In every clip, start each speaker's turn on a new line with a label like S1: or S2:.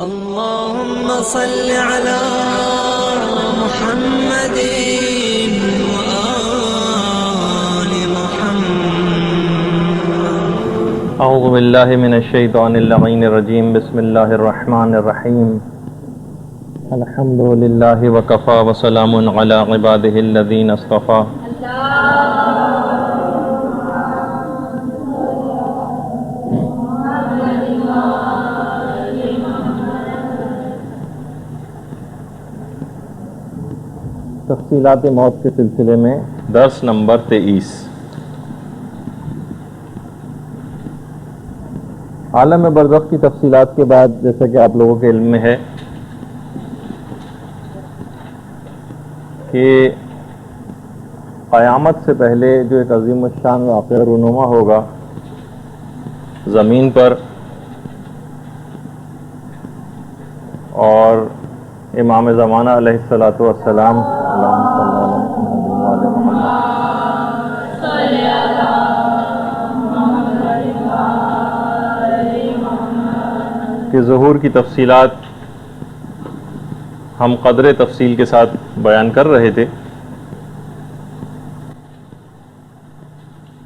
S1: اللهم صل على محمد وآل محمد.
S2: اعوذ باللہ من الشیطان اللعین الرجیم. بسم اللہ الرحمن الرحیم. الحمد للہ وکفی وسلام علی عبادہ الذین اصطفی. تفصیلات موت کے سلسلے میں درس نمبر 23. عالم برزخ کی تفصیلات کے بعد جیسا کہ آپ لوگوں کے علم میں ہے کہ قیامت سے پہلے جو ایک عظیم الشان واقعہ رونما ہوگا زمین پر، اور امام زمانہ علیہ الصلاۃ والسلام کے ظہور کی تفصیلات ہم قدر تفصیل کے ساتھ بیان کر رہے تھے.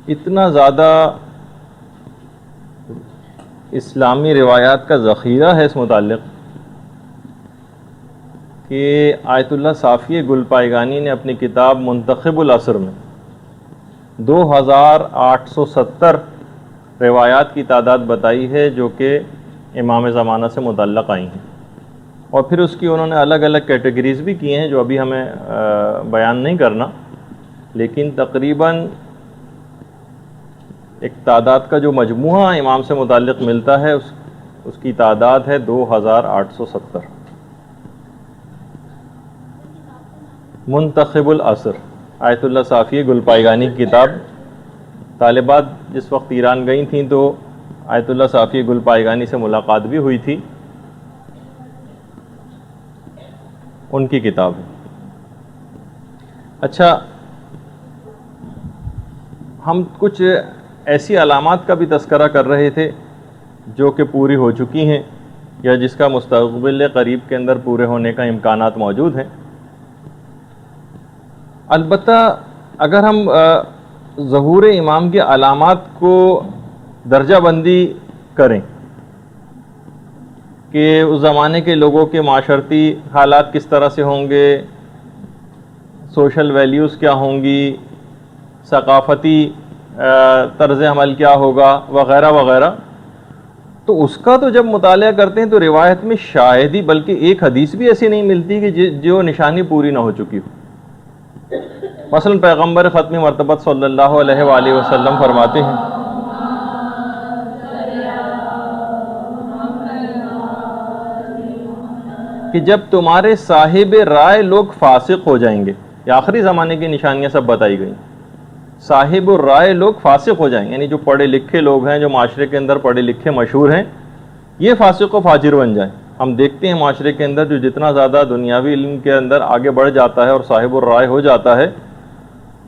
S2: اتنا زیادہ اسلامی روایات کا ذخیرہ ہے اس متعلق کہ آیت اللہ صافی گل پائگانی نے اپنی کتاب منتخب العصر میں 2870 روایات کی تعداد بتائی ہے جو کہ امام زمانہ سے متعلق آئی ہیں، اور پھر اس کی انہوں نے الگ الگ کیٹیگریز بھی کی ہیں جو ابھی ہمیں بیان نہیں کرنا، لیکن تقریباً ایک تعداد کا جو مجموعہ امام سے متعلق ملتا ہے اس کی تعداد ہے 2870. منتخب العصر آیت اللہ صافی گل پائگانی کی کتاب. طالبات جس وقت ایران گئی تھیں تو آیت اللہ صافی گل پائگانی سے ملاقات بھی ہوئی تھی، ان کی کتاب ہے. اچھا، ہم کچھ ایسی علامات کا بھی تذکرہ کر رہے تھے جو کہ پوری ہو چکی ہیں یا جس کا مستقبل قریب کے اندر پورے ہونے کا امکانات موجود ہیں. البتہ اگر ہم ظہور امام کی علامات کو درجہ بندی کریں کہ اس زمانے کے لوگوں کے معاشرتی حالات کس طرح سے ہوں گے، سوشل ویلیوز کیا ہوں گی، ثقافتی طرز عمل کیا ہوگا وغیرہ وغیرہ، تو اس کا تو جب مطالعہ کرتے ہیں تو روایت میں شاید ہی بلکہ ایک حدیث بھی ایسی نہیں ملتی کہ جو نشانی پوری نہ ہو چکی ہو. مثلا پیغمبر ختم مرتبت صلی اللہ علیہ وآلہ وسلم فرماتے ہیں کہ جب تمہارے صاحب رائے لوگ فاسق ہو جائیں گے، یہ آخری زمانے کی نشانیاں سب بتائی گئیں. صاحب الرائے لوگ فاسق ہو جائیں گے، یعنی جو پڑھے لکھے لوگ ہیں، جو معاشرے کے اندر پڑھے لکھے مشہور ہیں، یہ فاسق و فاجر بن جائیں. ہم دیکھتے ہیں معاشرے کے اندر جو جتنا زیادہ دنیاوی علم کے اندر آگے بڑھ جاتا ہے اور صاحب الرائے ہو جاتا ہے،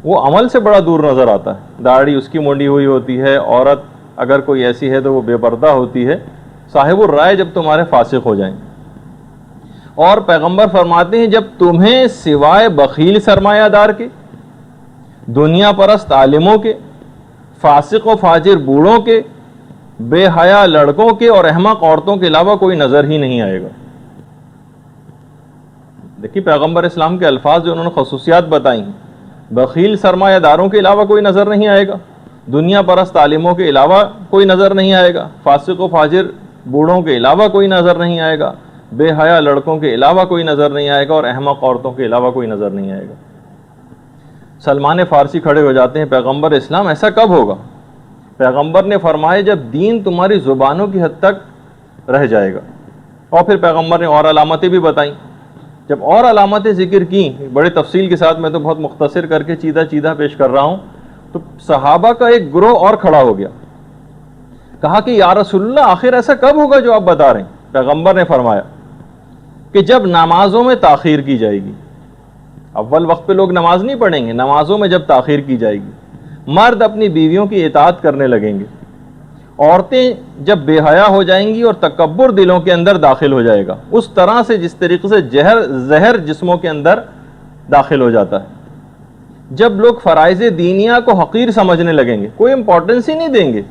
S2: وہ عمل سے بڑا دور نظر آتا ہے. داڑھی اس کی منڈی ہوئی ہوتی ہے، عورت اگر کوئی ایسی ہے تو وہ بے پردہ ہوتی ہے. صاحب الرائے جب تمہارے فاسق ہو جائیں. اور پیغمبر فرماتے ہیں جب تمہیں سوائے بخیل سرمایہ دار کے، دنیا پرست عالموں کے، فاسق و فاجر بوڑھوں کے، بے حیا لڑکوں کے اور احمق عورتوں کے علاوہ کوئی نظر ہی نہیں آئے گا. دیکھیے پیغمبر اسلام کے الفاظ جو انہوں نے خصوصیات بتائی ہیں، بخیل سرمایہ داروں کے علاوہ کوئی نظر نہیں آئے گا، دنیا پرست عالموں کے علاوہ کوئی نظر نہیں آئے گا، فاسق و فاجر بوڑھوں کے علاوہ کوئی نظر نہیں آئے گا، بے حیا لڑکوں کے علاوہ کوئی نظر نہیں آئے گا، اور احمق عورتوں کے علاوہ کوئی نظر نہیں آئے گا. سلمان فارسی کھڑے ہو جاتے ہیں، پیغمبر اسلام ایسا کب ہوگا؟ پیغمبر نے فرمایا جب دین تمہاری زبانوں کی حد تک رہ جائے گا. اور پھر پیغمبر نے اور علامتیں بھی بتائیں. جب اور علامتیں ذکر کی بڑے تفصیل کے ساتھ، میں تو بہت مختصر کر کے چیدہ پیش کر رہا ہوں، تو صحابہ کا ایک گروہ اور کھڑا ہو گیا. کہا کہ یا رسول اللہ آخر ایسا کب ہوگا جو آپ بتا رہے ہیں؟ پیغمبر نے فرمایا کہ جب نمازوں میں تاخیر کی جائے گی. اول وقت پہ لوگ نماز نہیں پڑھیں گے، نمازوں میں جب تاخیر کی جائے گی، مرد اپنی بیویوں کی اطاعت کرنے لگیں گے، عورتیں جب بے حیا ہو جائیں گی اور تکبر دلوں کے اندر داخل ہو جائے گا، اس طرح سے جس طریقے سے زہر جسموں کے اندر داخل ہو جاتا ہے۔ جب لوگ فرائض دینیہ کو حقیر سمجھنے لگیں گے، کوئی امپورٹنس ہی نہیں دیں گے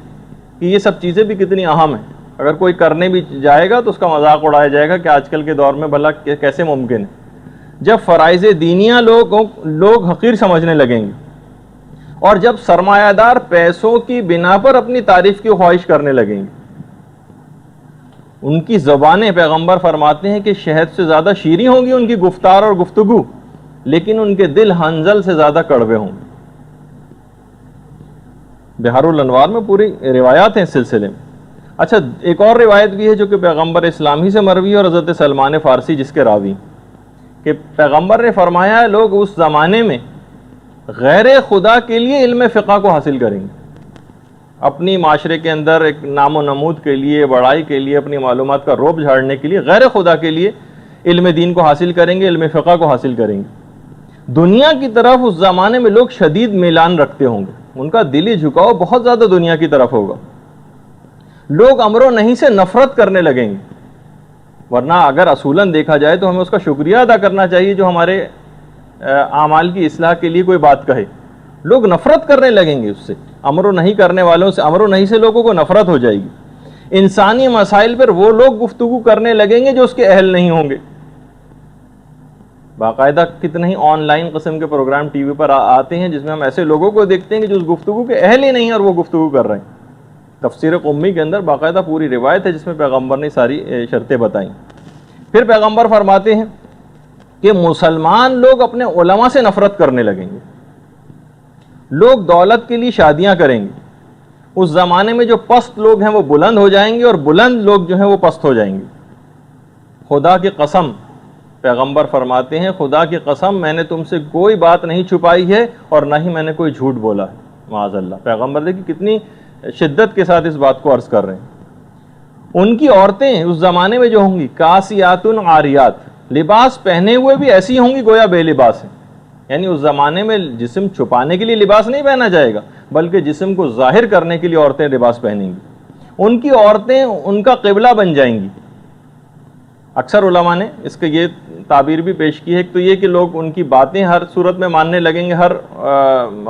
S2: کہ یہ سب چیزیں بھی کتنی اہم ہیں، اگر کوئی کرنے بھی جائے گا تو اس کا مذاق اڑایا جائے گا کہ آج کل کے دور میں بھلا کیسے ممکن ہے۔ جب فرائض دینیہ لوگ حقیر سمجھنے لگیں گے، اور جب سرمایہ دار پیسوں کی بنا پر اپنی تعریف کی خواہش کرنے لگیں گے، ان کی زبانیں، پیغمبر فرماتے ہیں کہ شہد سے زیادہ شیریں ہوں گی ان کی گفتار اور گفتگو، لیکن ان کے دل حنظل سے زیادہ کڑوے ہوں گے۔ بحار الانوار میں پوری روایات ہیں اس سلسلے میں۔ اچھا، ایک اور روایت بھی ہے جو کہ پیغمبر اسلام ہی سے مروی ہے اور حضرت سلمان فارسی جس کے راوی، کہ پیغمبر نے فرمایا لوگ اس زمانے میں غیر خدا کے لیے علم فقہ کو حاصل کریں گے، اپنی معاشرے کے اندر ایک نام و نمود کے لیے، بڑائی کے لیے، اپنی معلومات کا رعب جھاڑنے کے لیے غیر خدا کے لیے علم دین کو حاصل کریں گے، علم فقہ کو حاصل کریں گے۔ دنیا کی طرف اس زمانے میں لوگ شدید میلان رکھتے ہوں گے، ان کا دلی جھکاؤ بہت زیادہ دنیا کی طرف ہوگا، لوگ امر و نہی سے نفرت کرنے لگیں گے، ورنہ اگر اصولاً دیکھا جائے تو ہمیں اس کا شکریہ ادا کرنا چاہیے جو ہمارے اعمال کی اصلاح کے لیے کوئی بات کہے۔ لوگ نفرت کرنے لگیں گے اس سے، امر و نہی کرنے والوں سے، امر و نہی سے لوگوں کو نفرت ہو جائے گی۔ انسانی مسائل پر وہ لوگ گفتگو کرنے لگیں گے جو اس کے اہل نہیں ہوں گے۔ باقاعدہ کتنے ہی آن لائن قسم کے پروگرام ٹی وی پر آتے ہیں جس میں ہم ایسے لوگوں کو دیکھتے ہیں کہ جو اس گفتگو کے اہل ہی نہیں ہیں اور وہ گفتگو کر رہے ہیں۔ تفسیر قمی کے اندر باقاعدہ پوری روایت ہے جس میں پیغمبر نے ساری شرطیں بتائیں۔ پھر پیغمبر فرماتے ہیں کہ مسلمان لوگ اپنے علماء سے نفرت کرنے لگیں گے، لوگ دولت کے لیے شادیاں کریں گے، اس زمانے میں جو پست لوگ ہیں وہ بلند ہو جائیں گے اور بلند لوگ جو ہیں وہ پست ہو جائیں گے۔ خدا کی قسم، پیغمبر فرماتے ہیں خدا کی قسم میں نے تم سے کوئی بات نہیں چھپائی ہے اور نہ ہی میں نے کوئی جھوٹ بولا ہے، معاذ اللہ۔ پیغمبر دیکھیں کتنی شدت کے ساتھ اس بات کو عرض کر رہے ہیں۔ ان کی عورتیں اس زمانے میں جو ہوں گی کاسیات عاریات، لباس پہنے ہوئے بھی ایسی ہوں گی گویا بے لباس ہیں، یعنی اس زمانے میں جسم چھپانے کے لیے لباس نہیں پہنا جائے گا بلکہ جسم کو ظاہر کرنے کے لیے عورتیں لباس پہنیں گی۔ ان کی عورتیں ان کا قبلہ بن جائیں گی۔ اکثر علماء نے اس کے یہ تعبیر بھی پیش کی ہے، ایک تو یہ کہ لوگ ان کی باتیں ہر صورت میں ماننے لگیں گے، ہر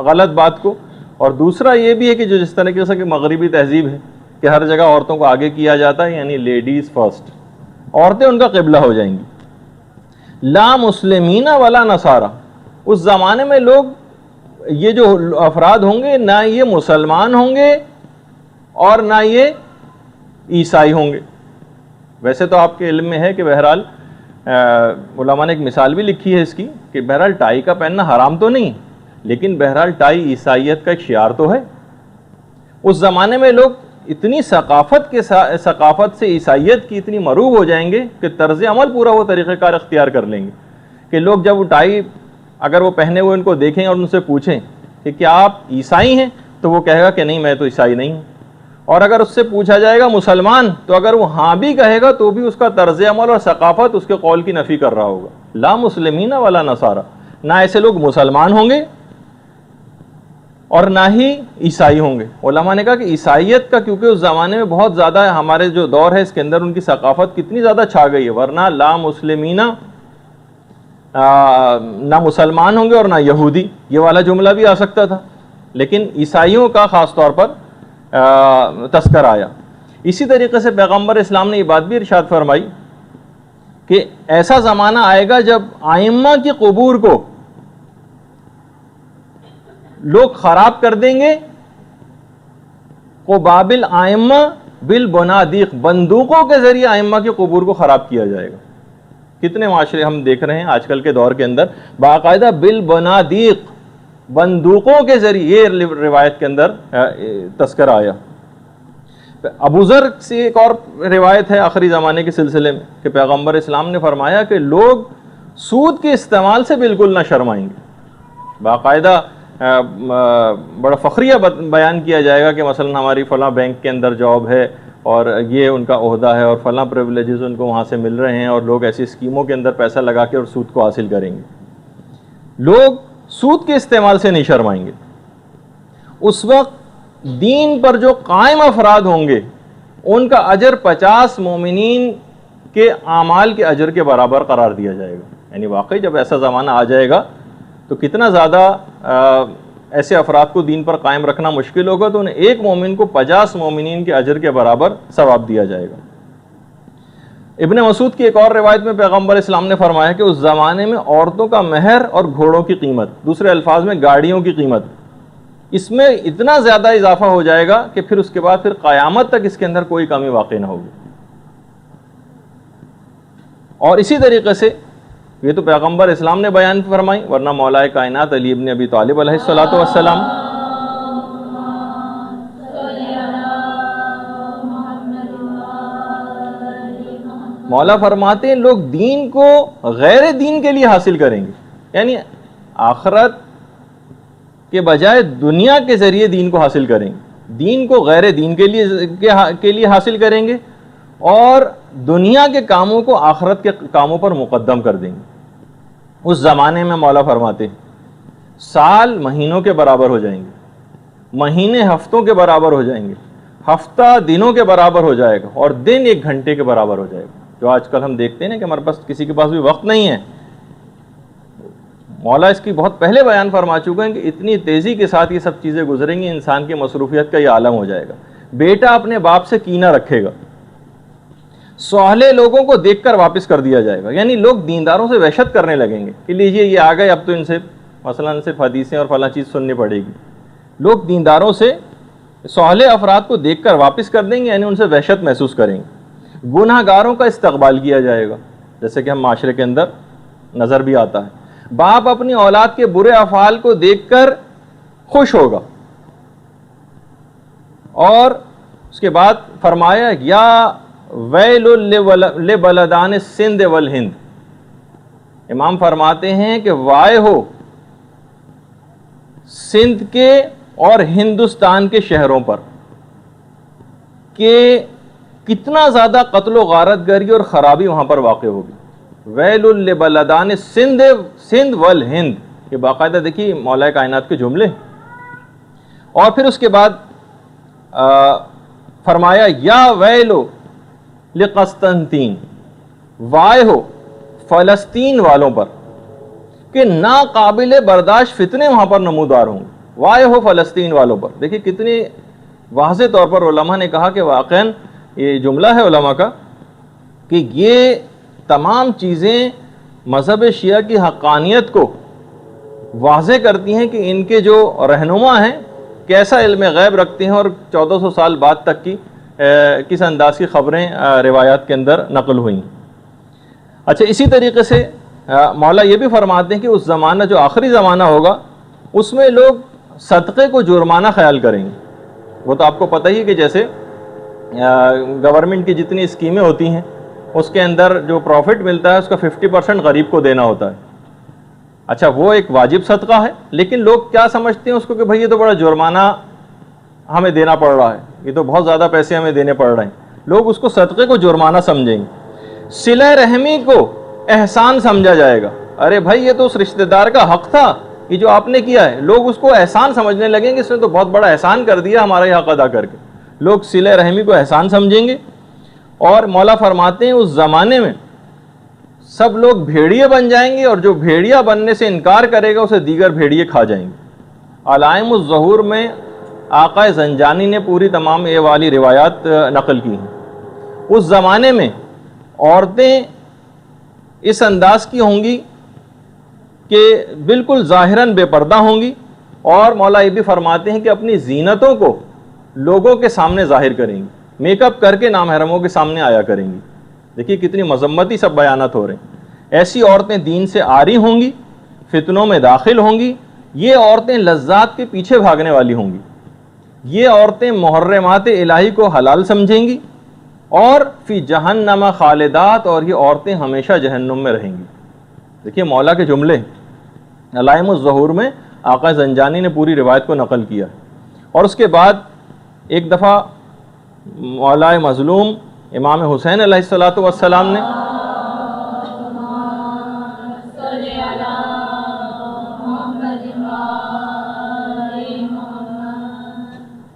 S2: غلط بات کو، اور دوسرا یہ بھی ہے کہ جو جس طریقے سے کہ مغربی تہذیب ہے کہ ہر جگہ عورتوں کو آگے کیا جاتا ہے، یعنی لیڈیز فرسٹ، عورتیں ان کا قبلہ ہو جائیں گی۔ لا مسلمین ولا نصارہ، اس زمانے میں لوگ یہ جو افراد ہوں گے نہ یہ مسلمان ہوں گے اور نہ یہ عیسائی ہوں گے۔ ویسے تو آپ کے علم میں ہے کہ بہرحال علماء نے ایک مثال بھی لکھی ہے اس کی کہ بہرحال ٹائی کا پہننا حرام تو نہیں، لیکن بہرحال ٹائی عیسائیت کا ایک شعار تو ہے۔ اس زمانے میں لوگ اتنی ثقافت سے عیسائیت کی اتنی مروب ہو جائیں گے کہ طرز عمل پورا وہ طریقہ کار اختیار کر لیں گے کہ لوگ جب وہ ٹائی اگر وہ پہنے ہوئے ان کو دیکھیں اور ان سے پوچھیں کہ کیا آپ عیسائی ہیں تو وہ کہے گا کہ نہیں میں تو عیسائی نہیں ہوں، اور اگر اس سے پوچھا جائے گا مسلمان تو اگر وہ ہاں بھی کہے گا تو بھی اس کا طرز عمل اور ثقافت اس کے قول کی نفی کر رہا ہوگا۔ لا مسلمین ولا نصارہ، نہ ایسے لوگ مسلمان ہوں گے اور نہ ہی عیسائی ہوں گے۔ علماء نے کہا کہ عیسائیت کا کیونکہ اس زمانے میں بہت زیادہ ہمارے جو دور ہے اس کے اندر ان کی ثقافت کتنی زیادہ چھا گئی ہے، ورنہ لا مسلمین نہ مسلمان ہوں گے اور نہ یہودی، یہ والا جملہ بھی آ سکتا تھا، لیکن عیسائیوں کا خاص طور پر تذکر آیا۔ اسی طریقے سے پیغمبر اسلام نے یہ بات بھی ارشاد فرمائی کہ ایسا زمانہ آئے گا جب ائمہ کی قبور کو لوگ خراب کر دیں گے، قبابل ائمہ بالبنادیق، بندوقوں کے ذریعے ائمہ کی قبور کو خراب کیا جائے گا۔ کتنے معاشرے ہم دیکھ رہے ہیں آج کل کے دور کے اندر باقاعدہ بالبنادیق، بندوقوں کے ذریعے، یہ روایت کے اندر تذکرہ آیا۔ ابو ذر سے ایک اور روایت ہے آخری زمانے کے سلسلے میں کہ پیغمبر اسلام نے فرمایا کہ لوگ سود کے استعمال سے بالکل نہ شرمائیں گے۔ باقاعدہ بڑا فخریہ بیان کیا جائے گا کہ مثلا ہماری فلاں بینک کے اندر جاب ہے اور یہ ان کا عہدہ ہے اور فلاں پریولیجز ان کو وہاں سے مل رہے ہیں، اور لوگ ایسی اسکیموں کے اندر پیسہ لگا کے اور سود کو حاصل کریں گے۔ لوگ سود کے استعمال سے نہیں شرمائیں گے۔ اس وقت دین پر جو قائم افراد ہوں گے ان کا اجر 50 مومنین کے اعمال کے اجر کے برابر قرار دیا جائے گا. یعنی واقعی جب ایسا زمانہ آ جائے گا تو کتنا زیادہ ایسے افراد کو دین پر قائم رکھنا مشکل ہوگا, تو انہیں ایک مومن کو 50 مومنین کے اجر کے برابر ثواب دیا جائے گا. ابن مسعود کی ایک اور روایت میں پیغمبر اسلام نے فرمایا کہ اس زمانے میں عورتوں کا مہر اور گھوڑوں کی قیمت, دوسرے الفاظ میں گاڑیوں کی قیمت, اس میں اتنا زیادہ اضافہ ہو جائے گا کہ پھر اس کے بعد پھر قیامت تک اس کے اندر کوئی کمی واقع نہ ہوگی. اور اسی طریقے سے یہ تو پیغمبر اسلام نے بیان فرمائی, ورنہ مولا کائنات علی ابن ابی طالب علیہ الصلوۃ والسلام مولا فرماتے ہیں لوگ دین کو غیر دین کے لیے حاصل کریں گے, یعنی آخرت کے بجائے دنیا کے ذریعے دین کو حاصل کریں گے, دین کو غیر دین کے لیے حاصل کریں گے اور دنیا کے کاموں کو آخرت کے کاموں پر مقدم کر دیں گے. اس زمانے میں مولا فرماتے ہیں سال مہینوں کے برابر ہو جائیں گے, مہینے ہفتوں کے برابر ہو جائیں گے, ہفتہ دنوں کے برابر ہو جائے گا اور دن 1 گھنٹے کے برابر ہو جائے گا. جو آج کل ہم دیکھتے ہیں نا کہ ہمارے پاس کسی کے پاس بھی وقت نہیں ہے, مولا اس کی بہت پہلے بیان فرما چکے ہیں کہ اتنی تیزی کے ساتھ یہ سب چیزیں گزریں گی, انسان کی مصروفیت کا یہ عالم ہو جائے گا. بیٹا اپنے باپ سے کینہ رکھے گا, سوہلے لوگوں کو دیکھ کر واپس کر دیا جائے گا, یعنی لوگ دینداروں سے وحشت کرنے لگیں گے کہ لیجئے یہ آ گئے, اب تو ان سے مثلا صرف حدیثیں اور فلاں چیز سننی پڑے گی. لوگ دینداروں سے سوہلے افراد کو دیکھ کر واپس کر دیں گے, یعنی ان سے وحشت محسوس کریں گے. گناہ گاروں کا استقبال کیا جائے گا, جیسے کہ ہم معاشرے کے اندر نظر بھی آتا ہے. باپ اپنی اولاد کے برے افعال کو دیکھ کر خوش ہوگا. اور اس کے بعد فرمایا یا ویل لبلدان السندھ والہند, امام فرماتے ہیں کہ وائے ہو سندھ کے اور ہندوستان کے شہروں پر کہ کتنا زیادہ قتل و غارت گری اور خرابی وہاں پر واقع ہوگی. ویل لبلدان سندھ والہند, یہ باقاعدہ دیکھیے مولا کائنات کے جملے. اور پھر اس کے بعد فرمایا یا ویلو لقسطنطین, وائے ہو فلسطین والوں پر کہ ناقابل برداشت فتنے وہاں پر نمودار ہوں گے. وائے ہو فلسطین والوں پر. دیکھیے کتنی واضح طور پر علماء نے کہا کہ واقعاً یہ جملہ ہے علماء کا کہ یہ تمام چیزیں مذہب شیعہ کی حقانیت کو واضح کرتی ہیں کہ ان کے جو رہنما ہیں کیسا علم غیب رکھتے ہیں اور 1400 سال بعد تک کی کس انداز کی خبریں روایات کے اندر نقل ہوئیں. اچھا, اسی طریقے سے مولا یہ بھی فرماتے ہیں کہ اس زمانہ جو آخری زمانہ ہوگا اس میں لوگ صدقے کو جرمانہ خیال کریں گے. وہ تو آپ کو پتہ ہی ہے کہ جیسے گورنمنٹ کی جتنی اسکیمیں ہوتی ہیں اس کے اندر جو پروفٹ ملتا ہے اس کا 50% غریب کو دینا ہوتا ہے. اچھا, وہ ایک واجب صدقہ ہے, لیکن لوگ کیا سمجھتے ہیں اس کو کہ بھئی یہ تو بڑا جرمانہ ہمیں دینا پڑ رہا ہے, یہ تو بہت زیادہ پیسے ہمیں دینے پڑ رہے ہیں. لوگ اس کو صدقے کو جرمانہ سمجھیں گے. صلہ رحمی کو احسان سمجھا جائے گا. ارے بھائی یہ تو اس رشتہ دار کا حق تھا, یہ جو آپ نے کیا ہے, لوگ اس کو احسان سمجھنے لگیں گے, اس نے تو بہت بڑا احسان کر دیا ہمارا یہ حق ادا کر کے. لوگ صلہ رحمی کو احسان سمجھیں گے. اور مولا فرماتے ہیں اس زمانے میں سب لوگ بھیڑیے بن جائیں گے, اور جو بھیڑیا بننے سے انکار کرے گا اسے دیگر بھیڑیے کھا جائیں گے. علائم الظہور میں آقا زنجانی نے پوری تمام یہ والی روایات نقل کی ہیں. اس زمانے میں عورتیں اس انداز کی ہوں گی کہ بالکل ظاہراً بے پردہ ہوں گی, اور مولا یہ بھی فرماتے ہیں کہ اپنی زینتوں کو لوگوں کے سامنے ظاہر کریں گی, میک اپ کر کے نامحرموں کے سامنے آیا کریں گی. دیکھیے کتنی مذمتی سب بیانات ہو رہے ہیں. ایسی عورتیں دین سے عاری ہوں گی, فتنوں میں داخل ہوں گی. یہ عورتیں لذات کے پیچھے بھاگنے والی ہوں گی. یہ عورتیں محرمات الہی کو حلال سمجھیں گی, اور فی جہنم خالدات, اور یہ عورتیں ہمیشہ جہنم میں رہیں گی. دیکھیے مولا کے جملے علائم الظہور میں آقا زنجانی نے پوری روایت کو نقل کیا. اور اس کے بعد ایک دفعہ مولا مظلوم امام حسین علیہ الصلوۃ والسلام نے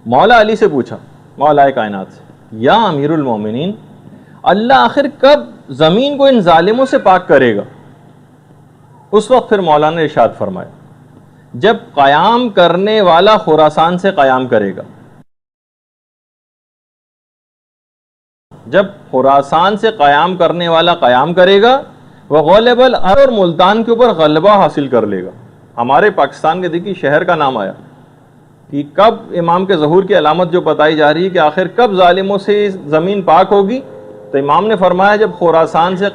S2: مولا علی سے پوچھا، مولا کائنات سے، یا امیر المومنین، اللہ آخر کب زمین کو ان ظالموں سے پاک کرے گا؟ اس وقت پھر مولا نے ارشاد فرمایا، جب قیام کرنے والا خراسان سے قیام کرے گا، جب خراسان سے قیام کرنے والا قیام کرے گا، وہ غالب الارض اور ملتان کے اوپر غلبہ حاصل کر لے گا۔ ہمارے پاکستان کے دیکھیے شہر کا نام آیا کہ کب امام کے ظہور کی علامت جو بتائی جا رہی ہے کہ آخر کب ظالموں سے زمین پاک ہوگی، تو امام نے فرمایا جب خراسان سے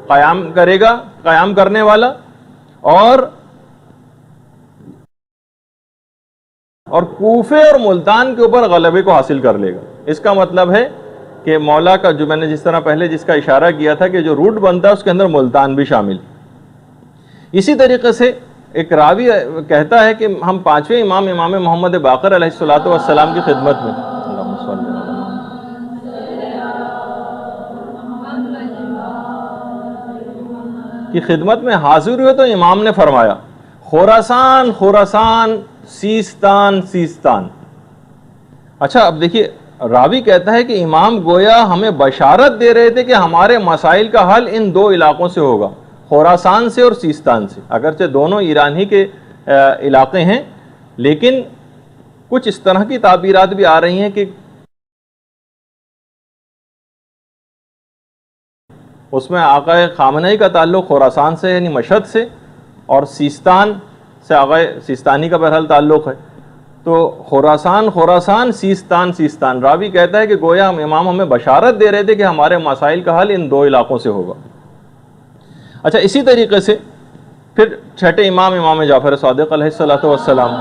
S2: قیام کرے گا قیام کرنے والا، اور کوفے اور ملتان کے اوپر غلبے کو حاصل کر لے گا۔ اس کا مطلب ہے کہ مولا کا جو میں نے جس طرح پہلے جس کا اشارہ کیا تھا کہ جو روٹ بنتا ہے اس کے اندر ملتان بھی شامل۔ اسی طریقے سے ایک راوی کہتا ہے کہ ہم پانچویں امام محمد باقر علیہ السلام کی خدمت میں حاضر ہوئے تو امام نے فرمایا، خراسان خراسان، سیستان سیستان۔ اچھا اب دیکھیے راوی کہتا ہے کہ امام گویا ہمیں بشارت دے رہے تھے کہ ہمارے مسائل کا حل ان دو علاقوں سے ہوگا، خراسان سے اور سیستان سے۔ اگرچہ دونوں ایران ہی کے علاقے ہیں، لیکن کچھ اس طرح کی تعبیرات بھی آ رہی ہیں کہ اس میں آقا خامنہئی کا تعلق خراسان سے یعنی مشہد سے، اور سیستان سے آقا سیستانی کا بہرحال تعلق ہے۔ تو خراسان خراسان، سیستان سیستان۔ راوی کہتا ہے کہ گویا امام ہمیں بشارت دے رہے تھے کہ ہمارے مسائل کا حل ان دو علاقوں سے ہوگا۔ اچھا اسی طریقے سے پھر چھٹے امام جعفر صادق علیہ السلام،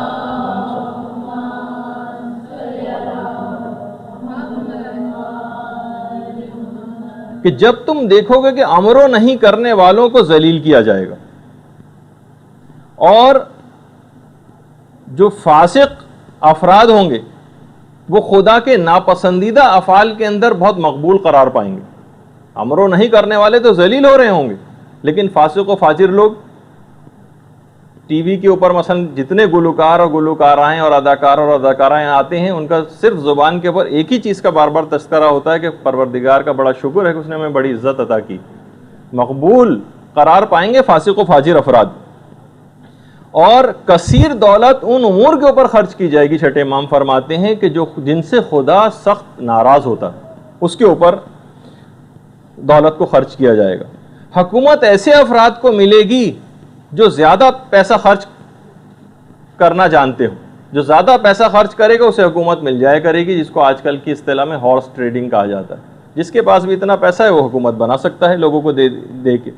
S2: کہ جب تم دیکھو گے کہ امر و نہیں کرنے والوں کو ذلیل کیا جائے گا، اور جو فاسق افراد ہوں گے وہ خدا کے ناپسندیدہ افعال کے اندر بہت مقبول قرار پائیں گے۔ امر و نہیں کرنے والے تو ذلیل ہو رہے ہوں گے، لیکن فاسق و فاجر لوگ ٹی وی کے اوپر مثلا جتنے گلوکار اور گلوکارائیں اور اداکار اور اداکارائیں آتے ہیں، ان کا صرف زبان کے اوپر ایک ہی چیز کا بار بار تذکرہ ہوتا ہے کہ پروردگار کا بڑا شکر ہے کہ اس نے ہمیں بڑی عزت عطا کی۔ مقبول قرار پائیں گے فاسق و فاجر افراد، اور کثیر دولت ان امور کے اوپر خرچ کی جائے گی۔ چھٹے امام فرماتے ہیں کہ جن سے خدا سخت ناراض ہوتا ہے اس کے اوپر دولت کو خرچ کیا جائے گا۔ حکومت ایسے افراد کو ملے گی جو زیادہ پیسہ خرچ کرنا جانتے ہو، جو زیادہ پیسہ خرچ کرے گا اسے حکومت مل جائے کرے گی، جس کو آج کل کی اصطلاح میں ہارس ٹریڈنگ کہا جاتا ہے۔ جس کے پاس بھی اتنا پیسہ ہے وہ حکومت بنا سکتا ہے لوگوں کو دے کے۔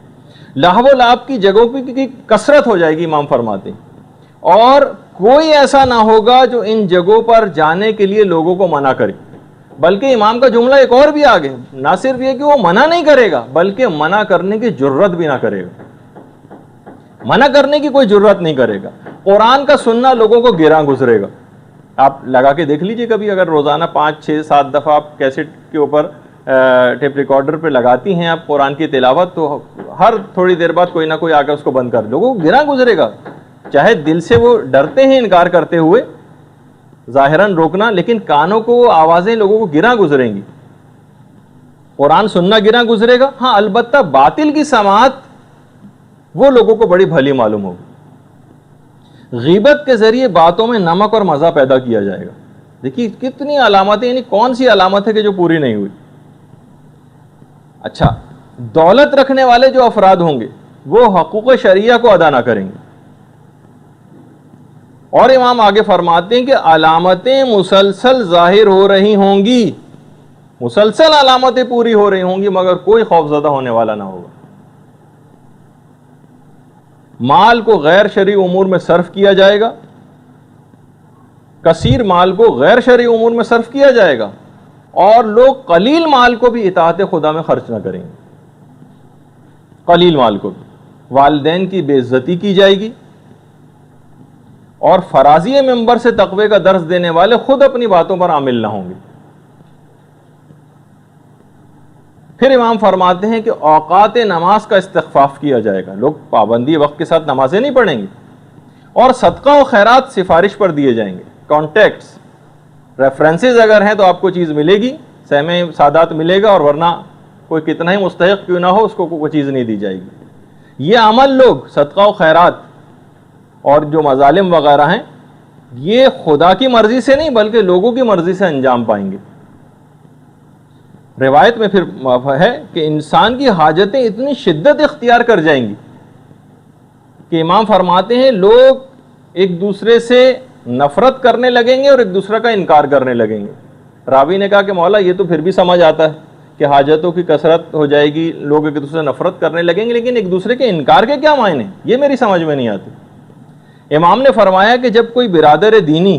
S2: لاہو و لعب کی جگہوں کی کثرت ہو جائے گی امام فرماتے ہیں، اور کوئی ایسا نہ ہوگا جو ان جگہوں پر جانے کے لیے لوگوں کو منع کرے۔ بلکہ امام کا جملہ ایک اور بھی آگے، نہ صرف یہ کہ وہ منع نہیں کرے گا بلکہ منع کرنے کی جرت بھی نہ کرے گا، منع کرنے کی کوئی جرت نہیں کرے گا۔ قرآن کا سننا لوگوں کو گراں گزرے گا۔ آپ لگا کے دیکھ لیجئے کبھی، اگر روزانہ 5 6 7 دفعہ آپ کیسٹ کے اوپر ٹیپ ریکارڈر پہ لگاتی ہیں آپ قرآن کی تلاوت، تو ہر تھوڑی دیر بعد کوئی نہ کوئی آ کر اس کو بند کر، لوگوں کو گراں گزرے گا۔ چاہے دل سے وہ ڈرتے ہیں انکار کرتے ہوئے، ظاہراً روکنا، لیکن کانوں کو وہ آوازیں لوگوں کو گراں گزریں گی۔ قرآن سننا گراں گزرے گا، ہاں البتہ باطل کی سماعت وہ لوگوں کو بڑی بھلی معلوم ہوگی۔ غیبت کے ذریعے باتوں میں نمک اور مزہ پیدا کیا جائے گا۔ دیکھیے کتنی علامتیں، یعنی کون سی علامت ہے کہ جو پوری نہیں ہوئی۔ اچھا دولت رکھنے والے جو افراد ہوں گے وہ حقوق شریعہ کو ادا نہ کریں گے، اور امام آگے فرماتے ہیں کہ علامتیں مسلسل ظاہر ہو رہی ہوں گی، مسلسل علامتیں پوری ہو رہی ہوں گی، مگر کوئی خوف زدہ ہونے والا نہ ہوگا۔ مال کو غیر شرعی امور میں صرف کیا جائے گا، کثیر مال کو غیر شرعی امور میں صرف کیا جائے گا، اور لوگ قلیل مال کو بھی اطاعت خدا میں خرچ نہ کریں گے۔ قلیل مال کو بھی والدین کی بے عزتی کی جائے گی، اور فرازی منبر سے تقوی کا درس دینے والے خود اپنی باتوں پر عامل نہ ہوں گے۔ پھر امام فرماتے ہیں کہ اوقات نماز کا استخفاف کیا جائے گا، لوگ پابندی وقت کے ساتھ نمازیں نہیں پڑھیں گے، اور صدقہ و خیرات سفارش پر دیے جائیں گے. کانٹیکٹس ریفرنسز اگر ہیں تو آپ کو چیز ملے گی, سہم سادات ملے گا, اور ورنہ کوئی کتنا ہی مستحق کیوں نہ ہو اس کو کوئی چیز نہیں دی جائے گی. یہ عمل لوگ صدقہ و خیرات اور جو مظالم وغیرہ ہیں یہ خدا کی مرضی سے نہیں بلکہ لوگوں کی مرضی سے انجام پائیں گے. روایت میں پھر ہے کہ انسان کی حاجتیں اتنی شدت اختیار کر جائیں گی کہ امام فرماتے ہیں لوگ ایک دوسرے سے نفرت کرنے لگیں گے اور ایک دوسرے کا انکار کرنے لگیں گے. راوی نے کہا کہ مولا یہ تو پھر بھی سمجھ آتا ہے کہ حاجتوں کی کثرت ہو جائے گی, لوگ ایک دوسرے سے نفرت کرنے لگیں گے, لیکن ایک دوسرے کے انکار کے کیا معنی ہیں یہ میری سمجھ میں نہیں آتی. امام نے فرمایا کہ جب کوئی برادر دینی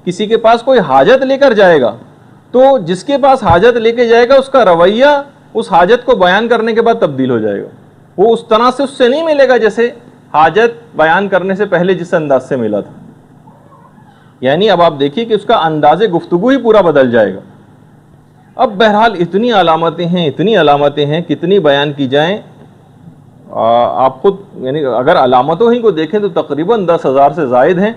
S2: کسی کے پاس کوئی حاجت لے کر جائے گا تو جس کے پاس حاجت لے کے جائے گا اس کا رویہ اس حاجت کو بیان کرنے کے بعد تبدیل ہو جائے گا. وہ اس طرح سے اس سے نہیں ملے گا جیسے حاجت بیان کرنے سے پہلے جس انداز سے ملا تھا. یعنی اب آپ دیکھیے کہ اس کا انداز گفتگو ہی پورا بدل جائے گا. اب بہرحال اتنی علامتیں ہیں کتنی بیان کی جائیں, آپ خود یعنی اگر علامتوں ہی کو دیکھیں تو تقریباً 10,000 سے زائد ہیں,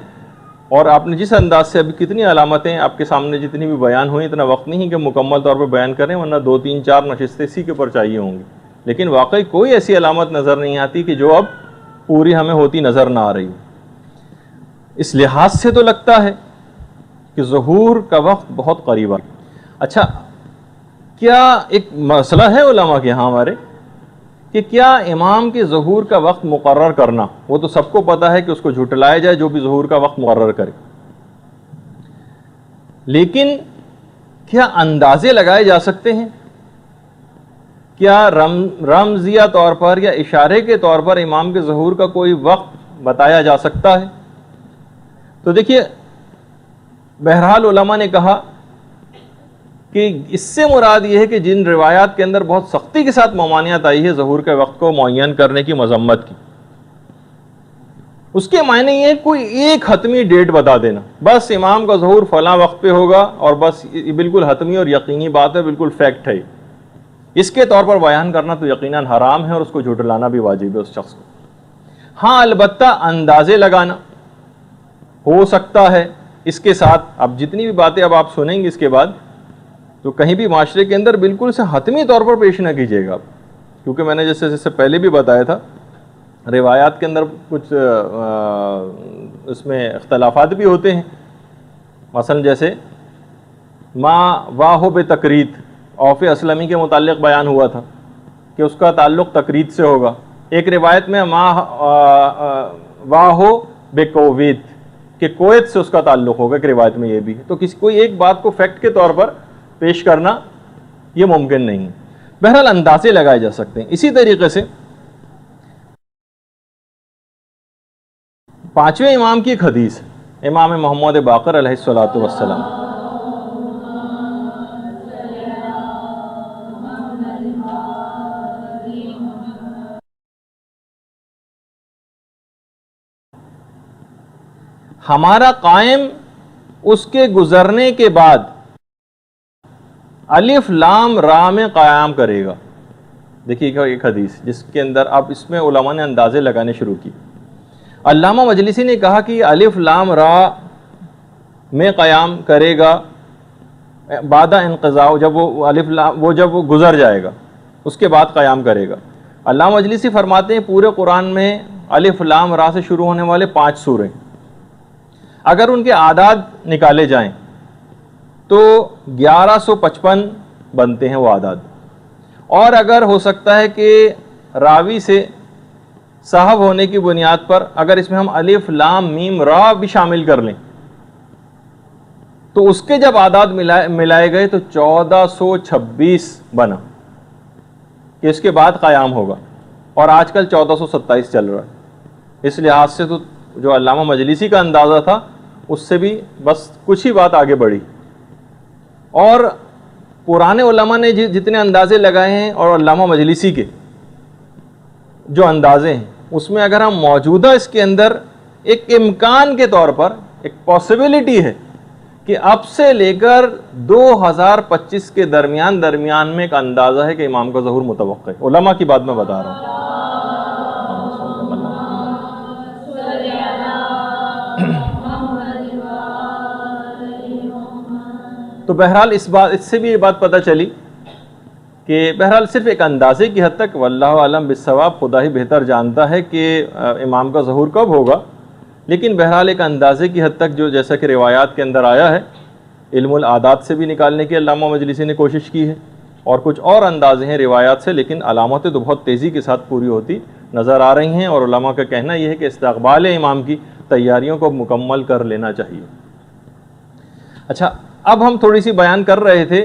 S2: اور آپ نے جس انداز سے ابھی کتنی علامتیں آپ کے سامنے جتنی بھی بیان ہوئی, اتنا وقت نہیں کہ مکمل طور پہ بیان کریں, ورنہ 2 3 4 نشستیں اسی کے اوپر چاہیے ہوں گی. لیکن واقعی کوئی ایسی علامت نظر نہیں آتی کہ جو اب پوری ہمیں ہوتی نظر نہ آ رہی. اس لحاظ سے تو لگتا ہے کہ ظہور کا وقت بہت قریب ہے. اچھا, کیا ایک مسئلہ ہے علماء کے ہاں ہمارے کہ کیا امام کے ظہور کا وقت مقرر کرنا, وہ تو سب کو پتہ ہے کہ اس کو جھٹلایا جائے جو بھی ظہور کا وقت مقرر کرے, لیکن کیا اندازے لگائے جا سکتے ہیں؟ کیا رمزیہ طور پر یا اشارے کے طور پر امام کے ظہور کا کوئی وقت بتایا جا سکتا ہے؟ تو دیکھیے, بہرحال علماء نے کہا کہ اس سے مراد یہ ہے کہ جن روایات کے اندر بہت سختی کے ساتھ ممانعت آئی ہے ظہور کے وقت کو معین کرنے کی, مذمت کی, اس کے معنی یہ ہے کوئی ایک حتمی ڈیٹ بتا دینا, بس امام کا ظہور فلاں وقت پہ ہوگا اور بس یہ بالکل حتمی اور یقینی بات ہے, بالکل فیکٹ ہے. اس کے طور پر بیان کرنا تو یقیناً حرام ہے اور اس کو جھٹلانا بھی واجب ہے اس شخص کو. ہاں البتہ اندازے لگانا ہو سکتا ہے اس کے ساتھ. اب جتنی بھی باتیں اب آپ سنیں گے اس کے بعد تو کہیں بھی معاشرے کے اندر بالکل سے حتمی طور پر پیش نہ کیجیے گا آپ, کیونکہ میں نے جیسے پہلے بھی بتایا تھا روایات کے اندر کچھ اس میں اختلافات بھی ہوتے ہیں. مثلا جیسے ما واہو بے تقرید اوف اسلمی کے متعلق بیان ہوا تھا کہ اس کا تعلق تقرید سے ہوگا. ایک روایت میں ما واہو بے کویت کہ کویت سے اس کا تعلق ہوگا, ایک روایت میں یہ بھی ہے. تو کوئی ایک بات کو فیکٹ کے طور پر پیش کرنا یہ ممکن نہیں ہے. بہرحال اندازے لگائے جا سکتے ہیں. اسی طریقے سے 5ویں امام کی ایک حدیث, امام محمد باقر علیہ الصلوۃ والسلام, ہمارا قائم اس کے گزرنے کے بعد الف لام را میں قیام کرے گا. دیکھیے ایک حدیث جس کے اندر اب اس میں علماء نے اندازے لگانے شروع کی. علامہ مجلسی نے کہا کہ الف لام را میں قیام کرے گا بعد انقضاء, جب وہ الف لام جب وہ گزر جائے گا اس کے بعد قیام کرے گا. علامہ مجلسی فرماتے ہیں پورے قرآن میں الف لام را سے شروع ہونے والے 5 سورے, اگر ان کے اعداد نکالے جائیں تو 1155 بنتے ہیں وہ اعداد. اور اگر ہو سکتا ہے کہ راوی سے صاحب ہونے کی بنیاد پر اگر اس میں ہم الف لام میم را بھی شامل کر لیں تو اس کے جب اعداد ملائے گئے تو 1426 بنا کہ اس کے بعد قیام ہوگا, اور آج کل 1427 چل رہا ہے. اس لحاظ سے تو جو علامہ مجلسی کا اندازہ تھا اس سے بھی بس کچھ ہی بات آگے بڑھی. اور پرانے علماء نے جتنے اندازے لگائے ہیں اور علامہ مجلسی کے جو اندازے ہیں اس میں اگر ہم موجودہ اس کے اندر ایک امکان کے طور پر ایک پاسبلٹی ہے کہ اب سے لے کر 2025 کے درمیان میں ایک اندازہ ہے کہ امام کا ظہور متوقع ہے. علماء کی بات میں بتا رہا ہوں. تو بہرحال اس سے بھی یہ بات پتہ چلی کہ بہرحال صرف ایک اندازے کی حد تک، واللہ عالم بالصواب، خدا ہی بہتر جانتا ہے کہ امام کا ظہور کب ہوگا، لیکن بہرحال ایک اندازے کی حد تک جو جیسا کہ روایات کے اندر آیا ہے، علم العادات سے بھی نکالنے کی علامہ مجلسی نے کوشش کی ہے، اور کچھ اور اندازے ہیں روایات سے، لیکن علامتیں تو بہت تیزی کے ساتھ پوری ہوتی نظر آ رہی ہیں، اور علماء کا کہنا یہ ہے کہ استقبال امام کی تیاریوں کو مکمل کر لینا چاہیے۔ اچھا، اب ہم تھوڑی سی بیان کر رہے تھے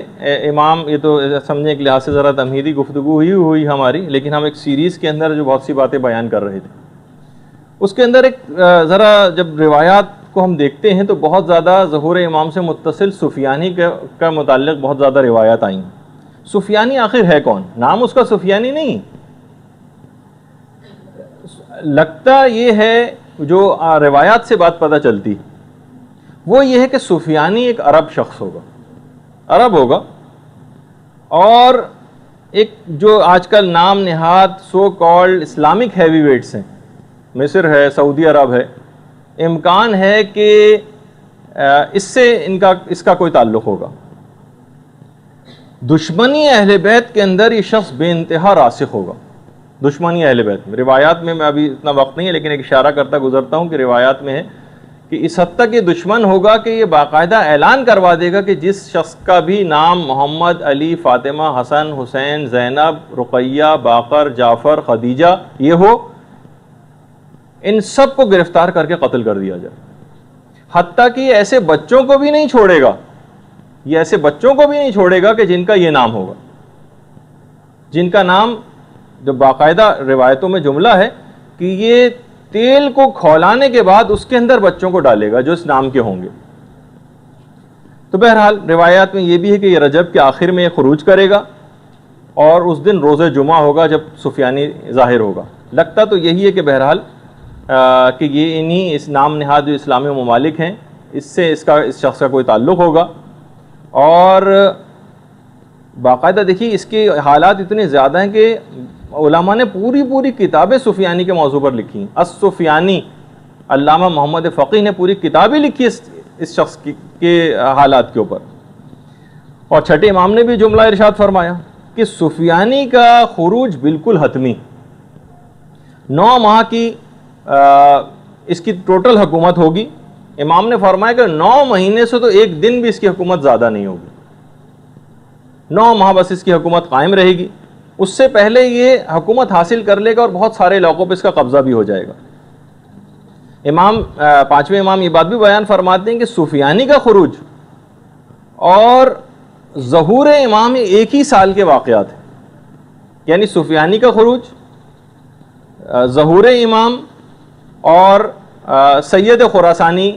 S2: امام، یہ تو سمجھنے کے لحاظ سے ذرا تمہیدی گفتگو ہی ہوئی ہماری، لیکن ہم ایک سیریز کے اندر جو بہت سی باتیں بیان کر رہے تھے، اس کے اندر ایک ذرا جب روایات کو ہم دیکھتے ہیں تو بہت زیادہ ظہور امام سے متصل سفیانی کا متعلق بہت زیادہ روایات آئیں۔ سفیانی آخر ہے کون؟ نام اس کا سفیانی نہیں، لگتا یہ ہے جو روایات سے بات پتہ چلتی وہ یہ ہے کہ سفیانی ایک عرب شخص ہوگا، عرب ہوگا، اور ایک جو آج کل نام نہاد so called Islamic heavy weights ہیں، مصر ہے، سعودی عرب ہے، امکان ہے کہ اس سے اس کا کوئی تعلق ہوگا۔ دشمنی اہل بیت کے اندر یہ شخص بے انتہا راسخ ہوگا، دشمنی اہل بیت میں۔ روایات میں ابھی اتنا وقت نہیں ہے، لیکن ایک اشارہ کرتا گزرتا ہوں کہ روایات میں ہے کہ اس حد تک یہ دشمن ہوگا کہ یہ باقاعدہ اعلان کروا دے گا کہ جس شخص کا بھی نام محمد، علی، فاطمہ، حسن، حسین، زینب، رقیہ، باقر، جعفر، خدیجہ یہ ہو، ان سب کو گرفتار کر کے قتل کر دیا جائے۔ حتیٰ کہ یہ ایسے بچوں کو بھی نہیں چھوڑے گا، یہ ایسے بچوں کو بھی نہیں چھوڑے گا کہ جن کا یہ نام ہوگا، جن کا نام جو باقاعدہ روایتوں میں جملہ ہے کہ یہ تیل کو کھولانے کے بعد اس کے اندر بچوں کو ڈالے گا جو اس نام کے ہوں گے۔ تو بہرحال روایات میں یہ بھی ہے کہ یہ رجب کے آخر میں خروج کرے گا، اور اس دن روز جمعہ ہوگا جب سفیانی ظاہر ہوگا۔ لگتا تو یہی ہے کہ بہرحال کہ یہ انہی اس نام نہاد جو اسلامی ممالک ہیں اس سے اس شخص کا کوئی تعلق ہوگا۔ اور باقاعدہ دیکھیے اس کے حالات اتنے زیادہ ہیں کہ علماء نے پوری کتابیں سفیانی کے موضوع پر لکھی ہیں۔ السفیانی، علامہ محمد فقیہ نے پوری کتابیں لکھی اس شخص کے حالات کے اوپر۔ اور چھٹے امام نے بھی جملہ ارشاد فرمایا کہ سفیانی کا خروج بالکل حتمی، 9 ماہ کی اس کی ٹوٹل حکومت ہوگی۔ امام نے فرمایا کہ 9 مہینے سے تو ایک دن بھی اس کی حکومت زیادہ نہیں ہوگی، 9 ماہ بس اس کی حکومت قائم رہے گی، اس سے پہلے یہ حکومت حاصل کر لے گا اور بہت سارے علاقوں پہ اس کا قبضہ بھی ہو جائے گا۔ امام 5ویں امام یہ بات بھی بیان فرماتے ہیں کہ سفیانی کا خروج اور ظہور امام ایک ہی سال کے واقعات ہیں، یعنی سفیانی کا خروج، ظہور امام اور سید خراسانی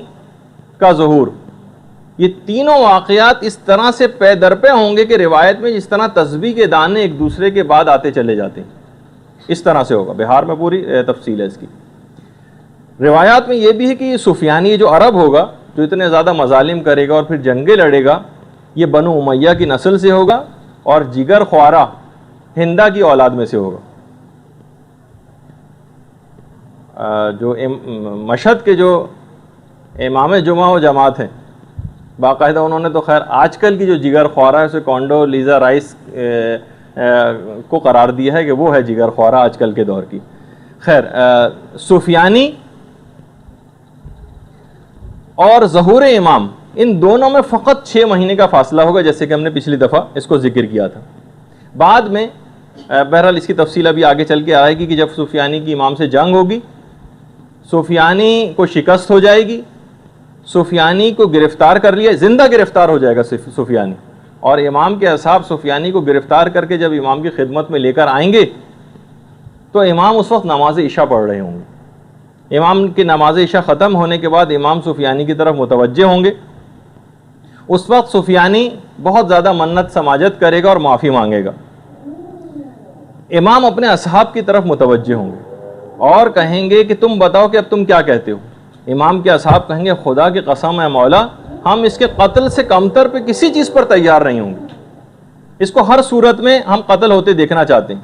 S2: کا ظہور، یہ تینوں واقعات اس طرح سے پے در پے ہوں گے کہ روایت میں جس طرح تسبیح کے دانے ایک دوسرے کے بعد آتے چلے جاتے ہیں اس طرح سے ہوگا۔ بہار میں پوری تفصیل ہے اس کی۔ روایات میں یہ بھی ہے کہ یہ سفیانی جو عرب ہوگا، جو اتنے زیادہ مظالم کرے گا اور پھر جنگیں لڑے گا، یہ بنو امیہ کی نسل سے ہوگا اور جگر خوارہ ہندا کی اولاد میں سے ہوگا۔ جو مشہد کے جو امام جمعہ و جماعت ہیں، باقاعدہ انہوں نے تو خیر آج کل کی جو جگر خوارہ ہے اسے کونڈو لیزا رائس کو قرار دیا ہے کہ وہ ہے جگر خوارہ آج کل کے دور کی۔ خیر، سفیانی اور ظہور امام ان دونوں میں فقط 6 مہینے کا فاصلہ ہوگا، جیسے کہ ہم نے پچھلی دفعہ اس کو ذکر کیا تھا۔ بعد میں بہرحال اس کی تفصیل ابھی آگے چل کے آئے گی کہ جب سفیانی کی امام سے جنگ ہوگی، سفیانی کو شکست ہو جائے گی، سفیانی کو گرفتار کر لیا، زندہ گرفتار ہو جائے گا سفیانی، اور امام کے اصحاب سفیانی کو گرفتار کر کے جب امام کی خدمت میں لے کر آئیں گے تو امام اس وقت نماز عشاء پڑھ رہے ہوں گے۔ امام کی نماز عشاء ختم ہونے کے بعد امام سفیانی کی طرف متوجہ ہوں گے۔ اس وقت سفیانی بہت زیادہ منت سماجت کرے گا اور معافی مانگے گا۔ امام اپنے اصحاب کی طرف متوجہ ہوں گے اور کہیں گے کہ تم بتاؤ کہ اب تم کیا کہتے ہو۔ امام کے اصحاب کہیں گے خدا کی قسم ہے مولا، ہم اس کے قتل سے کمتر پہ کسی چیز پر تیار نہیں ہوں گے، اس کو ہر صورت میں ہم قتل ہوتے دیکھنا چاہتے ہیں۔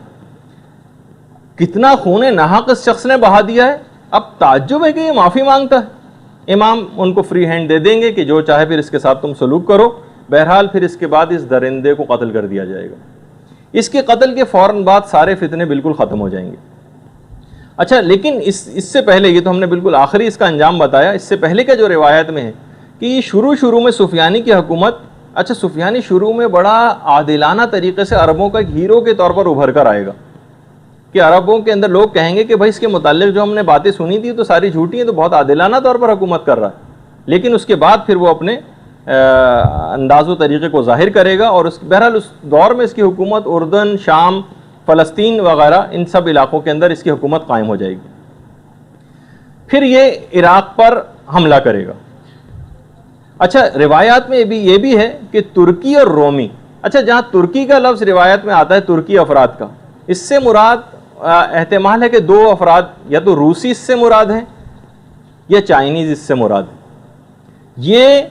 S2: کتنا خون ناحق اس شخص نے بہا دیا ہے، اب تعجب ہے کہ یہ معافی مانگتا ہے۔ امام ان کو فری ہینڈ دے دیں گے کہ جو چاہے پھر اس کے ساتھ تم سلوک کرو، بہرحال پھر اس کے بعد اس درندے کو قتل کر دیا جائے گا. اس کے قتل کے فوراً بعد سارے فتنے بالکل ختم ہو جائیں گے. اچھا لیکن اس سے پہلے، یہ تو ہم نے بالکل آخری اس کا انجام بتایا، اس سے پہلے کا جو روایت میں ہے کہ یہ شروع میں سفیانی کی حکومت، اچھا سفیانی شروع میں بڑا عادلانہ طریقے سے عربوں کا ایک ہیرو کے طور پر ابھر کر آئے گا کہ عربوں کے اندر لوگ کہیں گے کہ بھائی اس کے متعلق جو ہم نے باتیں سنی تھی تو ساری جھوٹی ہیں، تو بہت عادلانہ طور پر حکومت کر رہا ہے. لیکن اس کے بعد پھر وہ اپنے انداز و طریقے کو ظاہر کرے گا، اور بہرحال اس دور میں اس کی حکومت اردن، شام، فلسطین وغیرہ ان سب علاقوں کے اندر اس کی حکومت قائم ہو جائے گی. پھر یہ عراق پر حملہ کرے گا. اچھا روایات میں یہ بھی ہے کہ ترکی اور رومی، اچھا جہاں ترکی کا لفظ روایت میں آتا ہے ترکی افراد کا، اس سے مراد احتمال ہے کہ دو افراد، یا تو روسی اس سے مراد ہیں یا چائنیز اس سے مراد ہے. یہ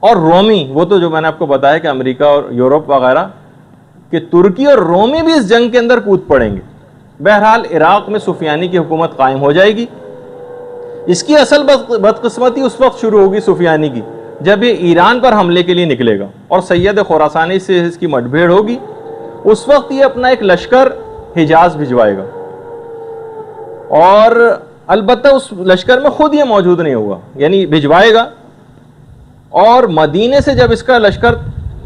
S2: اور رومی، وہ تو جو میں نے آپ کو بتایا کہ امریکہ اور یورپ وغیرہ، کہ ترکی اور رومی بھی اس جنگ کے اندر کود پڑیں گے. بہرحال عراق میں سفیانی کی حکومت قائم ہو جائے گی. اس کی اصل بدقسمتی اس وقت شروع ہوگی سفیانی کی جب یہ ایران پر حملے کے لیے نکلے گا اور سید خراسانی سے اس کی مٹ بھیڑ ہوگی. اس وقت یہ اپنا ایک لشکر حجاز بھجوائے گا، اور البتہ اس لشکر میں خود یہ موجود نہیں ہوگا، یعنی بھجوائے گا. اور مدینے سے جب اس کا لشکر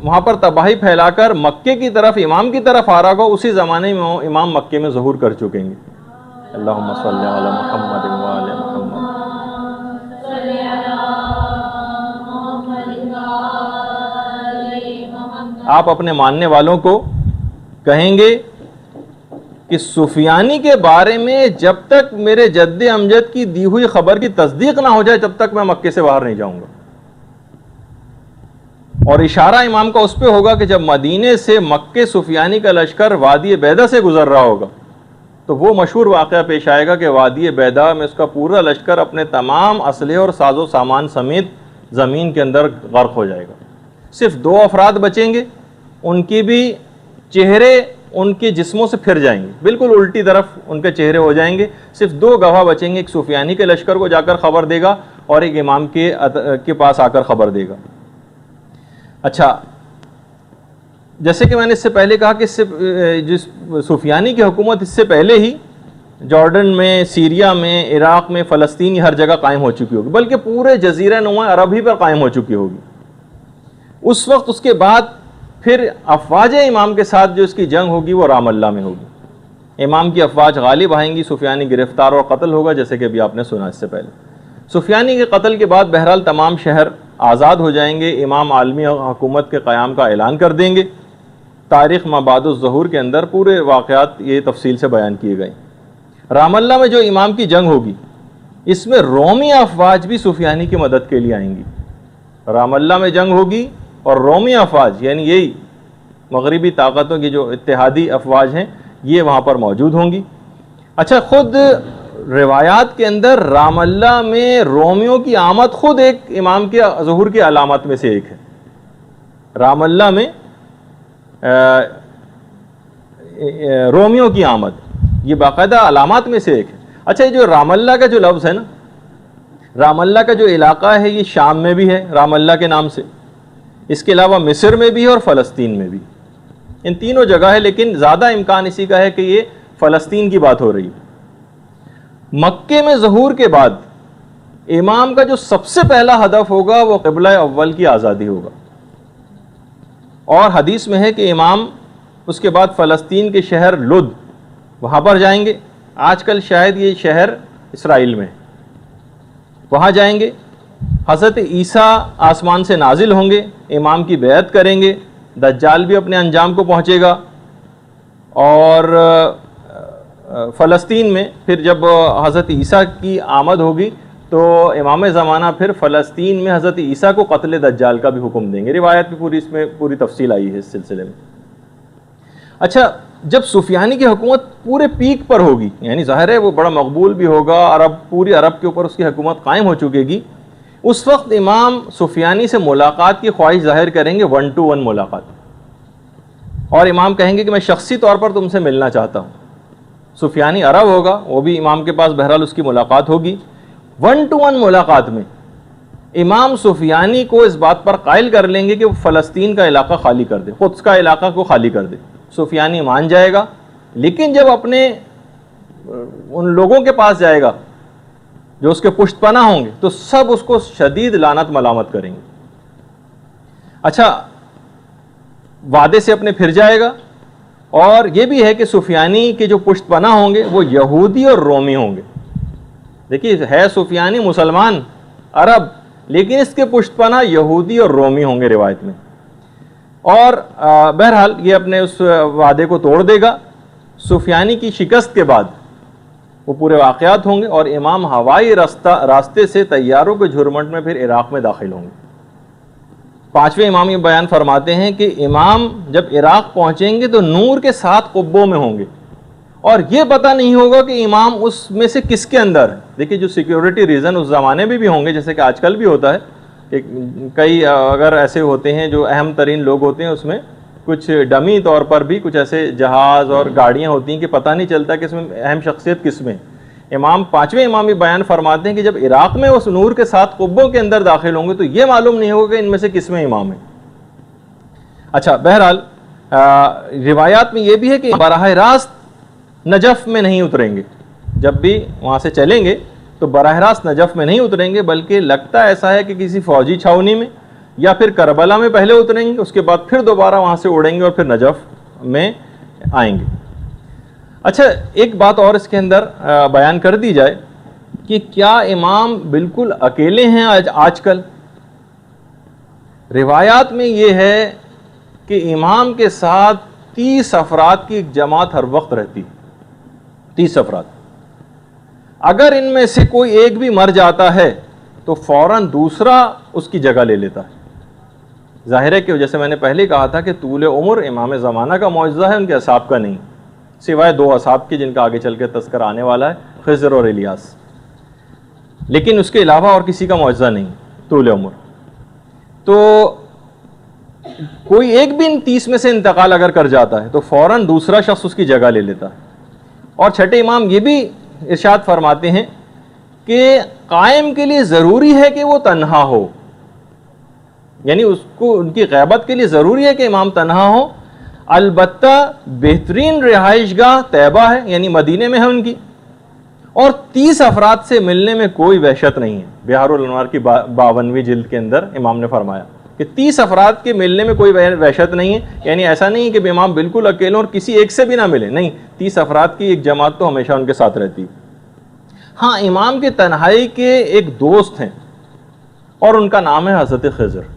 S2: وہاں پر تباہی پھیلا کر مکے کی طرف، امام کی طرف آ رہا ہوگا، اسی زمانے میں امام مکے میں ظہور کر چکیں گے. اللہم صلی علی محمد و آل محمد. آپ اپنے ماننے والوں کو کہیں گے کہ سفیانی کے بارے میں جب تک میرے جد امجد کی دی ہوئی خبر کی تصدیق نہ ہو جائے جب تک میں مکے سے باہر نہیں جاؤں گا. اور اشارہ امام کا اس پہ ہوگا کہ جب مدینے سے مکے سفیانی کا لشکر وادی بیدا سے گزر رہا ہوگا تو وہ مشہور واقعہ پیش آئے گا کہ وادی بیدا میں اس کا پورا لشکر اپنے تمام اسلحے اور ساز و سامان سمیت زمین کے اندر غرق ہو جائے گا. صرف دو افراد بچیں گے، ان کی بھی چہرے ان کے جسموں سے پھر جائیں گے، بالکل الٹی طرف ان کے چہرے ہو جائیں گے. صرف دو گواہ بچیں گے، ایک سفیانی کے لشکر کو جا کر خبر دے گا اور ایک امام کے پاس آ کر خبر دے گا. اچھا جیسے کہ میں نے اس سے پہلے کہا کہ جس سفیانی کی حکومت اس سے پہلے ہی جارڈن میں، سیریا میں، عراق میں، فلسطین، ہر جگہ قائم ہو چکی ہوگی، بلکہ پورے جزیرہ نما عرب ہی پر قائم ہو چکی ہوگی. اس وقت اس کے بعد پھر افواج امام کے ساتھ جو اس کی جنگ ہوگی وہ رام اللہ میں ہوگی. امام کی افواج غالب آئیں گی، سفیانی گرفتار اور قتل ہوگا، جیسے کہ ابھی آپ نے سنا اس سے پہلے. سفیانی کے قتل کے بعد بہرحال تمام شہر آزاد ہو جائیں گے. امام عالمی حکومت کے قیام کا اعلان کر دیں گے. تاریخ ما بعد الظہور کے اندر پورے واقعات یہ تفصیل سے بیان کیے گئے. رام اللہ میں جو امام کی جنگ ہوگی اس میں رومی افواج بھی سفیانی کی مدد کے لیے آئیں گی. رام اللہ میں جنگ ہوگی اور رومی افواج، یعنی یہی مغربی طاقتوں کی جو اتحادی افواج ہیں، یہ وہاں پر موجود ہوں گی. اچھا خود روایات کے اندر رام اللہ میں رومیوں کی آمد خود ایک امام کے ظہور کی علامات میں سے ایک ہے. رام اللہ میں رومیوں کی آمد یہ باقاعدہ علامات میں سے ایک ہے. اچھا یہ جو رام اللہ کا جو لفظ ہے نا، رام اللہ کا جو علاقہ ہے یہ شام میں بھی ہے رام اللہ کے نام سے، اس کے علاوہ مصر میں بھی ہے اور فلسطین میں بھی. ان تینوں جگہ ہے، لیکن زیادہ امکان اسی کا ہے کہ یہ فلسطین کی بات ہو رہی ہے. مکے میں ظہور کے بعد امام کا جو سب سے پہلا ہدف ہوگا وہ قبلہ اول کی آزادی ہوگا. اور حدیث میں ہے کہ امام اس کے بعد فلسطین کے شہر لد وہاں پر جائیں گے. آج کل شاید یہ شہر اسرائیل میں، وہاں جائیں گے. حضرت عیسیٰ آسمان سے نازل ہوں گے، امام کی بیعت کریں گے. دجال بھی اپنے انجام کو پہنچے گا. اور فلسطین میں پھر جب حضرت عیسیٰ کی آمد ہوگی تو امام زمانہ پھر فلسطین میں حضرت عیسیٰ کو قتل دجال کا بھی حکم دیں گے. روایت بھی پوری اس میں پوری تفصیل آئی ہے اس سلسلے میں. اچھا جب سفیانی کی حکومت پورے پیک پر ہوگی، یعنی ظاہر ہے وہ بڑا مقبول بھی ہوگا، پوری عرب کے اوپر اس کی حکومت قائم ہو چکے گی، اس وقت امام سفیانی سے ملاقات کی خواہش ظاہر کریں گے، 1 to 1 ملاقات. اور امام کہیں گے کہ میں شخصی طور پر تم سے ملنا چاہتا ہوں. سفیانی عرب ہوگا، وہ بھی امام کے پاس بہرحال اس کی ملاقات ہوگی. 1 to 1 ملاقات میں امام سفیانی کو اس بات پر قائل کر لیں گے کہ وہ فلسطین کا علاقہ خالی کر دے، قدس کا علاقہ کو خالی کر دے، سفیانی مان جائے گا، لیکن جب اپنے ان لوگوں کے پاس جائے گا جو اس کے پشت پناہ ہوں گے تو سب اس کو شدید لعنت ملامت کریں گے۔ اچھا، وعدے سے اپنے پھر جائے گا، اور یہ بھی ہے کہ سفیانی کے جو پشت پناہ ہوں گے وہ یہودی اور رومی ہوں گے۔ دیکھیے، ہے سفیانی مسلمان عرب، لیکن اس کے پشت پناہ یہودی اور رومی ہوں گے روایت میں، اور بہرحال یہ اپنے اس وعدے کو توڑ دے گا۔ سفیانی کی شکست کے بعد وہ پورے واقعات ہوں گے، اور امام ہوائی راستے سے طیاروں کے جھرمٹ میں پھر عراق میں داخل ہوں گے۔ پانچویں امام یہ بیان فرماتے ہیں کہ امام جب عراق پہنچیں گے تو نور کے 7 قبوں میں ہوں گے، اور یہ پتہ نہیں ہوگا کہ امام اس میں سے کس کے اندر ہے۔ دیکھیے، جو سیکیورٹی ریزن اس زمانے میں بھی ہوں گے، جیسے کہ آج کل بھی ہوتا ہے کہ کئی اگر ایسے ہوتے ہیں جو اہم ترین لوگ ہوتے ہیں، اس میں کچھ ڈمی طور پر بھی کچھ ایسے جہاز اور گاڑیاں ہوتی ہیں کہ پتہ نہیں چلتا کہ اس میں اہم شخصیت کس میں۔ پانچویں امام یہ بیان فرماتے ہیں کہ جب عراق میں اس نور کے 7 قبوں کے اندر داخل ہوں گے تو یہ معلوم نہیں ہوگا کہ ان میں سے کس میں امام ہے۔ اچھا، بہرحال روایات میں یہ بھی ہے کہ براہ راست نجف میں نہیں اتریں گے، جب بھی وہاں سے چلیں گے تو براہ راست نجف میں نہیں اتریں گے، بلکہ لگتا ایسا ہے کہ کسی فوجی چھاؤنی میں یا پھر کربلا میں پہلے اتریں گے، اس کے بعد پھر دوبارہ وہاں سے اڑیں گے اور پھر نجف میں آئیں گے۔ اچھا، ایک بات اور اس کے اندر بیان کر دی جائے کہ کیا امام بالکل اکیلے ہیں آج کل؟ روایات میں یہ ہے کہ امام کے ساتھ 30 افراد کی ایک جماعت ہر وقت رہتی، 30 افراد۔ اگر ان میں سے کوئی ایک بھی مر جاتا ہے تو فوراً دوسرا اس کی جگہ لے لیتا ہے۔ ظاہر ہے کہ جیسے میں نے پہلے کہا تھا کہ طول عمر امام زمانہ کا معجزہ ہے، ان کے اصحاب کا نہیں، سوائے 2 اصحاب کے جن کا آگے چل کے تذکرہ آنے والا ہے، خضر اور الیاس، لیکن اس کے علاوہ اور کسی کا معجزہ نہیں طول عمر۔ تو کوئی ایک بھی ان 30 میں سے انتقال اگر کر جاتا ہے تو فوراً دوسرا شخص اس کی جگہ لے لیتا ہے۔ اور چھٹے امام یہ بھی ارشاد فرماتے ہیں کہ قائم کے لیے ضروری ہے کہ وہ تنہا ہو، یعنی اس کو ان کی غیبت کے لیے ضروری ہے کہ امام تنہا ہو، البتہ بہترین رہائش گاہ طیبہ ہے، یعنی مدینے میں ہے ان کی، اور 30 افراد سے ملنے میں کوئی وحشت نہیں ہے۔ بہار الانوار کی 52ویں جلد کے اندر امام نے فرمایا کہ 30 افراد کے ملنے میں کوئی وحشت نہیں ہے، یعنی ایسا نہیں ہے کہ امام بالکل اکیلے اور کسی ایک سے بھی نہ ملے، نہیں، 30 افراد کی ایک جماعت تو ہمیشہ ان کے ساتھ رہتی ہے۔ ہاں، امام کے تنہائی کے ایک دوست ہیں اور ان کا نام ہے حضرت خضر۔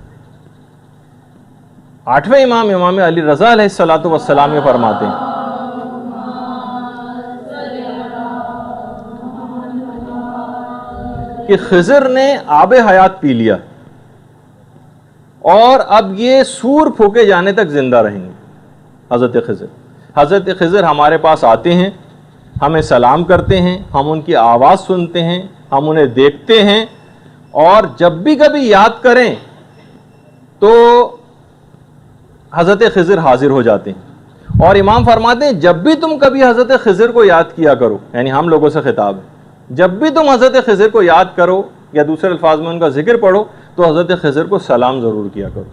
S2: 8ویں امام امام علی رضا علیہ الصلوۃ والسلام یہ فرماتے ہیں کہ خضر نے آب حیات پی لیا اور اب یہ سور پھونکے جانے تک زندہ رہیں گے۔ حضرت خضر ہمارے پاس آتے ہیں، ہمیں سلام کرتے ہیں، ہم ان کی آواز سنتے ہیں، ہم انہیں دیکھتے ہیں، اور جب بھی کبھی یاد کریں تو حضرت خضر حاضر ہو جاتے ہیں۔ اور امام فرماتے ہیں جب بھی تم کبھی حضرت خضر کو یاد کیا کرو، یعنی ہم لوگوں سے خطاب ہے، جب بھی تم حضرت خضر کو یاد کرو یا دوسرے الفاظ میں ان کا ذکر پڑھو تو حضرت خضر کو سلام ضرور کیا کرو۔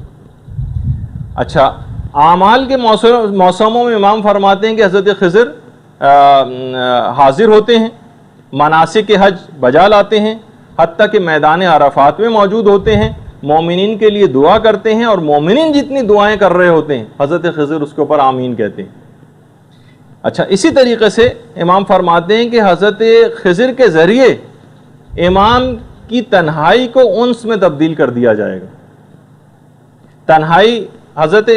S2: اچھا، اعمال کے موسموں میں امام فرماتے ہیں کہ حضرت خضر حاضر ہوتے ہیں، مناسک حج بجا لاتے ہیں، حتیٰ کہ میدان عرفات میں موجود ہوتے ہیں، مومنین کے لیے دعا کرتے ہیں، اور مومنین جتنی دعائیں کر رہے ہوتے ہیں حضرت خضر اس کے اوپر آمین کہتے ہیں۔ اچھا، اسی طریقے سے امام فرماتے ہیں کہ حضرت خضر کے ذریعے امام کی تنہائی کو انس میں تبدیل کر دیا جائے گا۔ تنہائی حضرت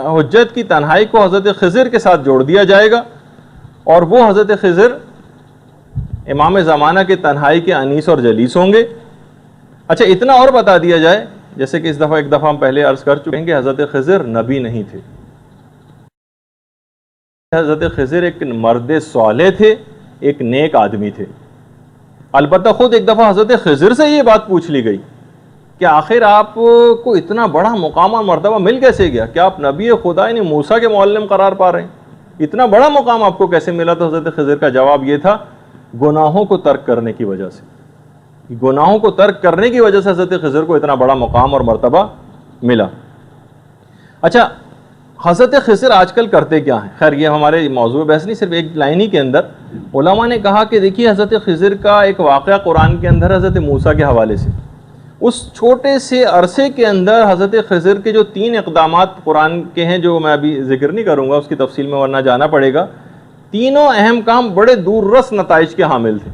S2: حجت کی تنہائی کو حضرت خضر کے ساتھ جوڑ دیا جائے گا، اور وہ حضرت خضر امام زمانہ کے تنہائی کے انیس اور جلیس ہوں گے۔ اچھا، اتنا اور بتا دیا جائے، جیسے کہ ایک دفعہ ہم پہلے عرض کر چکے ہیں کہ حضرت خضر نبی نہیں تھے، حضرت خضر ایک مرد صالح تھے، ایک نیک آدمی تھے۔ البتہ خود ایک دفعہ حضرت خضر سے یہ بات پوچھ لی گئی کہ آخر آپ کو اتنا بڑا مقام اور مرتبہ مل کیسے گیا؟ کہ آپ نبی خدا یعنی موسیٰ کے معلم قرار پا رہے ہیں، اتنا بڑا مقام آپ کو کیسے ملا؟ تو حضرت خضر کا جواب یہ تھا، گناہوں کو ترک کرنے کی وجہ سے۔ گناہوں کو ترک کرنے کی وجہ سے حضرت خضر کو اتنا بڑا مقام اور مرتبہ ملا۔ اچھا، حضرت خضر آج کل کرتے کیا ہیں؟ خیر یہ ہمارے موضوع بحث نہیں، صرف ایک لائن ہی کے اندر علماء نے کہا کہ دیکھیے حضرت خضر کا ایک واقعہ قرآن کے اندر حضرت موسیٰ کے حوالے سے، اس چھوٹے سے عرصے کے اندر حضرت خضر کے جو 3 اقدامات قرآن کے ہیں، جو میں ابھی ذکر نہیں کروں گا اس کی تفصیل میں ورنہ جانا پڑے گا، تینوں اہم کام بڑے دور رس نتائج کے حامل تھے۔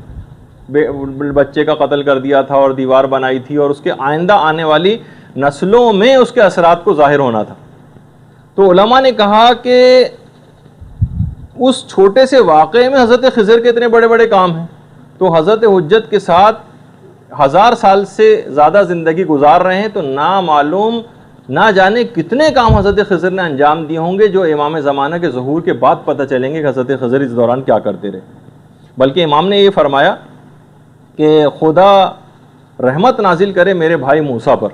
S2: بچے کا قتل کر دیا تھا اور دیوار بنائی تھی، اور اس کے آئندہ آنے والی نسلوں میں اس کے اثرات کو ظاہر ہونا تھا۔ تو علماء نے کہا کہ اس چھوٹے سے واقعے میں حضرت خضر کے اتنے بڑے بڑے کام ہیں، تو حضرت حجت کے ساتھ 1000 سال سے زیادہ زندگی گزار رہے ہیں، تو نامعلوم نہ جانے کتنے کام حضرت خضر نے انجام دیے ہوں گے جو امام زمانہ کے ظہور کے بعد پتہ چلیں گے کہ حضرت خضر اس دوران کیا کرتے رہے۔ بلکہ امام نے یہ فرمایا کہ خدا رحمت نازل کرے میرے بھائی موسیٰ پر،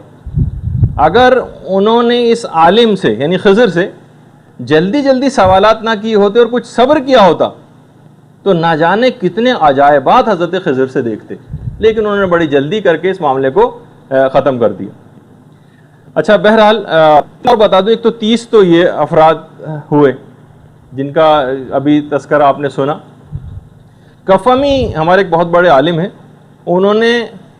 S2: اگر انہوں نے اس عالم سے یعنی خضر سے جلدی جلدی سوالات نہ کیے ہوتے اور کچھ صبر کیا ہوتا تو نہ جانے کتنے عجائبات حضرت خضر سے دیکھتے، لیکن انہوں نے بڑی جلدی کر کے اس معاملے کو ختم کر دیا۔ اچھا بہرحال اور بتا دوں، ایک تو 30 تو یہ افراد ہوئے جن کا ابھی تذکرہ آپ نے سنا۔ کفمی ہمارے ایک بہت بڑے عالم ہیں، انہوں نے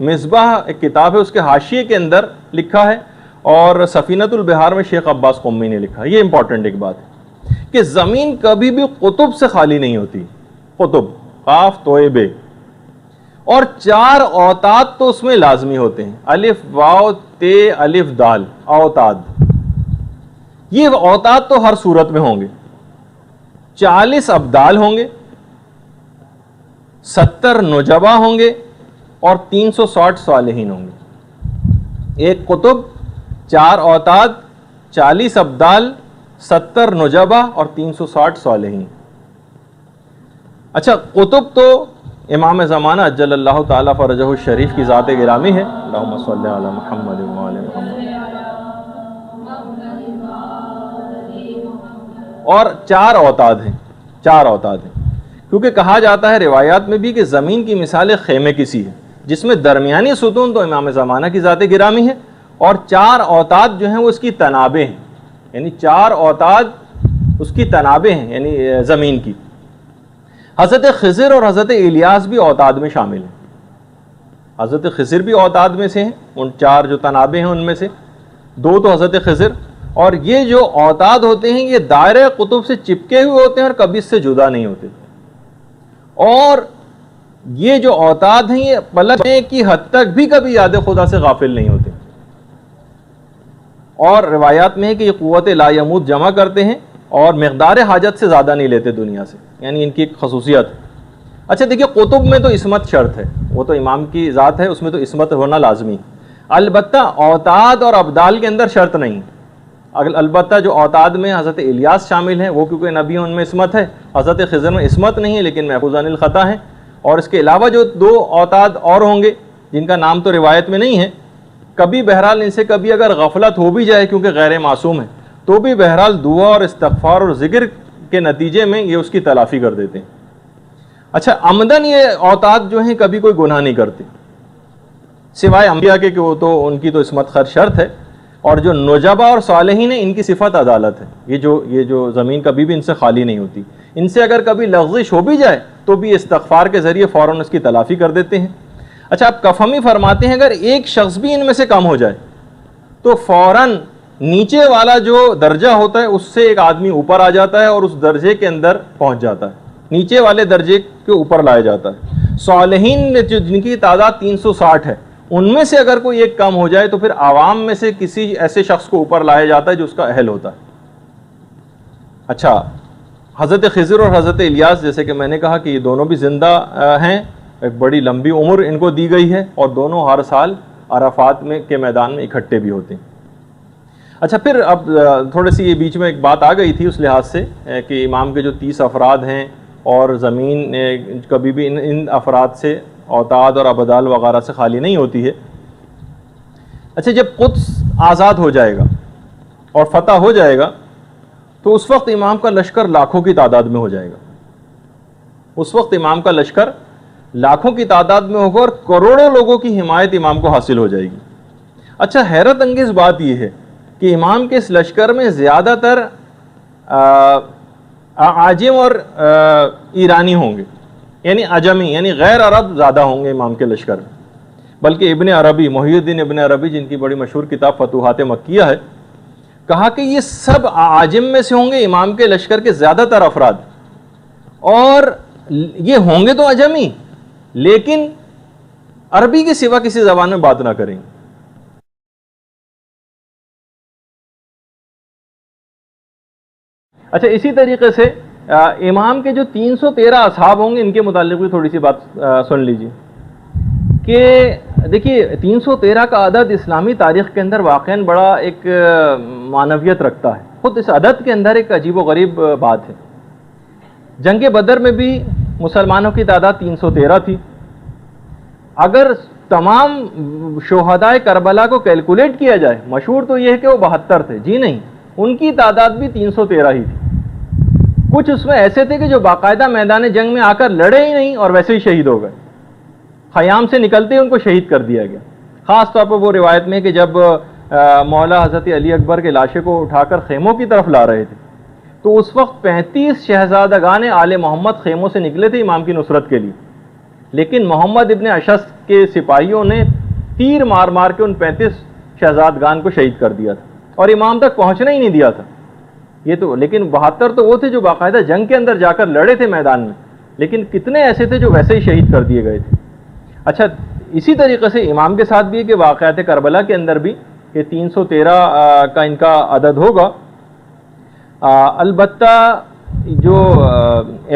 S2: مصباح ایک کتاب ہے اس کے حاشیے کے اندر لکھا ہے، اور سفینۃ البحار میں شیخ عباس قمی نے لکھا ہے۔ یہ امپورٹنٹ ایک بات ہے کہ زمین کبھی بھی قطب سے خالی نہیں ہوتی، قطب قاف توئے بے، اور 4 اوتاد تو اس میں لازمی ہوتے ہیں، الف واو تے الف دال اوتاد۔ یہ اوتاد تو ہر صورت میں ہوں گے، 40 ابدال ہوں گے، 70 نجبا ہوں گے، اور 360 صالحین ہوں گے۔ ایک قطب، 4 اوتاد، 40 ابدال، 70 نجبا اور 360 صالحین۔ اچھا، قطب تو امام زمانہ اجل اللہ تعالیٰ فرجہ الشریف کی ذات گرامی ہے، اللہم صلی علی محمد وآل محمد، اور 4 اوتاد ہیں، 4 اوتاد ہیں، کیونکہ کہا جاتا ہے روایات میں بھی کہ زمین کی مثال خیمے کی سی ہے، جس میں درمیانی ستون تو امام زمانہ کی ذات گرامی ہے، اور 4 اوتاد جو ہیں وہ اس کی تنابیں ہیں، یعنی 4 اوتاد اس کی تنابیں ہیں، یعنی زمین کی۔ حضرت خضر اور حضرت الیاس بھی اوتاد میں شامل ہیں۔ حضرت خضر بھی اوتاد میں سے ہیں، ان 4 جو تنابیں ہیں ان میں سے 2 تو حضرت خضر، اور یہ جو اوتاد ہوتے ہیں یہ دائرہ قطب سے چپکے ہوئے ہوتے ہیں اور کبھی اس سے جدا نہیں ہوتے، اور یہ جو اوتاد ہیں یہ پلٹنے کی حد تک بھی کبھی یاد خدا سے غافل نہیں ہوتے، اور روایات میں ہے کہ یہ قوت لا یموت جمع کرتے ہیں اور مقدار حاجت سے زیادہ نہیں لیتے دنیا سے، یعنی ان کی ایک خصوصیت ہے۔ اچھا دیکھیے، قطب میں تو عصمت شرط ہے، وہ تو امام کی ذات ہے، اس میں تو عصمت ہونا لازمی ہے، البتہ اوتاد اور ابدال کے اندر شرط نہیں۔ البتہ جو اوتاد میں حضرت الیاس شامل ہیں وہ کیونکہ نبی ان میں عصمت ہے، حضرت خضر میں عصمت نہیں ہے لیکن محفوظ عن الخطا ہیں، اور اس کے علاوہ جو 2 اوتاد اور ہوں گے جن کا نام تو روایت میں نہیں ہے، کبھی بہرحال ان سے کبھی اگر غفلت ہو بھی جائے کیونکہ غیر معصوم ہے تو بھی بہرحال دعا اور استغفار اور ذکر کے نتیجے میں یہ اس کی تلافی کر دیتے ہیں۔ اچھا، عمدن یہ اوتاد جو ہیں کبھی کوئی گناہ نہیں کرتے سوائے انبیاء کے، کہ وہ تو ان کی تو عصمت خیر شرط ہے، اور جو نجبا اور صالحین ہیں ان کی صفت عدالت ہے، یہ جو زمین کبھی بھی ان سے خالی نہیں ہوتی، ان سے اگر کبھی لغزش ہو بھی جائے تو بھی استغفار کے ذریعے فوراً اس کی تلافی کر دیتے ہیں۔ اچھا، آپ کفمی فرماتے ہیں اگر ایک شخص بھی ان میں سے کم ہو جائے تو فوراً نیچے والا جو درجہ ہوتا ہے اس سے ایک آدمی اوپر آ جاتا ہے اور اس درجے کے اندر پہنچ جاتا ہے، نیچے والے درجے کے اوپر لایا جاتا ہے۔ صالحین جن کی تعداد 360 ہے، ان میں سے اگر کوئی ایک کم ہو جائے تو پھر عوام میں سے کسی ایسے شخص کو اوپر لایا جاتا ہے جو اس کا اہل ہوتا ہے۔ اچھا، حضرت خضر اور حضرت الیاس جیسے کہ میں نے کہا کہ یہ دونوں بھی زندہ ہیں، ایک بڑی لمبی عمر ان کو دی گئی ہے، اور دونوں ہر سال عرفات میں کے میدان میں اکٹھے بھی ہوتے ہیں۔ اچھا، پھر اب تھوڑی سی یہ بیچ میں ایک بات آ گئی تھی اس لحاظ سے کہ امام کے جو 30 افراد ہیں اور زمین کبھی بھی ان افراد سے اوتاد اور ابدال وغیرہ سے خالی نہیں ہوتی ہے۔ اچھا، جب قدس آزاد ہو جائے گا اور فتح ہو جائے گا تو اس وقت امام کا لشکر لاکھوں کی تعداد میں ہو جائے گا، اس وقت امام کا لشکر لاکھوں کی تعداد میں ہوگا اور کروڑوں لوگوں کی حمایت امام کو حاصل ہو جائے گی۔ اچھا، حیرت انگیز بات یہ ہے کہ امام کے اس لشکر میں زیادہ تر عاجم اور ایرانی ہوں گے، یعنی عجمی، یعنی غیر عرب زیادہ ہوں گے امام کے لشکر میں۔ بلکہ ابن عربی، محی الدین ابن عربی، جن کی بڑی مشہور کتاب فتوحات مکیہ ہے، کہا کہ یہ سب عاجم میں سے ہوں گے امام کے لشکر کے زیادہ تر افراد، اور یہ ہوں گے تو عجمی لیکن عربی کے سوا کسی زبان میں بات نہ کریں گے۔ اچھا، اسی طریقے سے امام کے جو 313 اصحاب ہوں گے، ان کے متعلق بھی تھوڑی سی بات سن لیجیے کہ دیکھیے 313 کا عدد اسلامی تاریخ کے اندر واقعاً بڑا ایک معنویت رکھتا ہے۔ خود اس عدد کے اندر ایک عجیب و غریب بات ہے۔ جنگ بدر میں بھی مسلمانوں کی تعداد 313 تھی۔ اگر تمام شہدائے کربلا کو کیلکولیٹ کیا جائے، مشہور تو یہ ہے کہ وہ 72 تھے، جی نہیں، ان کی تعداد بھی 313 ہی تھی۔ کچھ اس میں ایسے تھے کہ جو باقاعدہ میدان جنگ میں آ کر لڑے ہی نہیں اور ویسے ہی شہید ہو گئے، خیام سے نکلتے ہی ان کو شہید کر دیا گیا۔ خاص طور پر وہ روایت میں کہ جب مولا حضرت علی اکبر کے لاشے کو اٹھا کر خیموں کی طرف لا رہے تھے تو اس وقت 35 شہزادگان آل محمد خیموں سے نکلے تھے امام کی نصرت کے لیے، لیکن محمد ابن اشعث کے سپاہیوں نے تیر مار مار کے ان 35 شہزادگان کو شہید کر دیا تھا اور امام تک پہنچنا ہی نہیں دیا تھا۔ یہ تو لیکن 72 تو وہ تھے جو باقاعدہ جنگ کے اندر جا کر لڑے تھے میدان میں، لیکن کتنے ایسے تھے جو ویسے ہی شہید کر دیے گئے تھے۔ اچھا، اسی طریقے سے امام کے ساتھ بھی ہے کہ واقعات کربلا کے اندر بھی کہ 313 کا ان کا عدد ہوگا۔ البتہ جو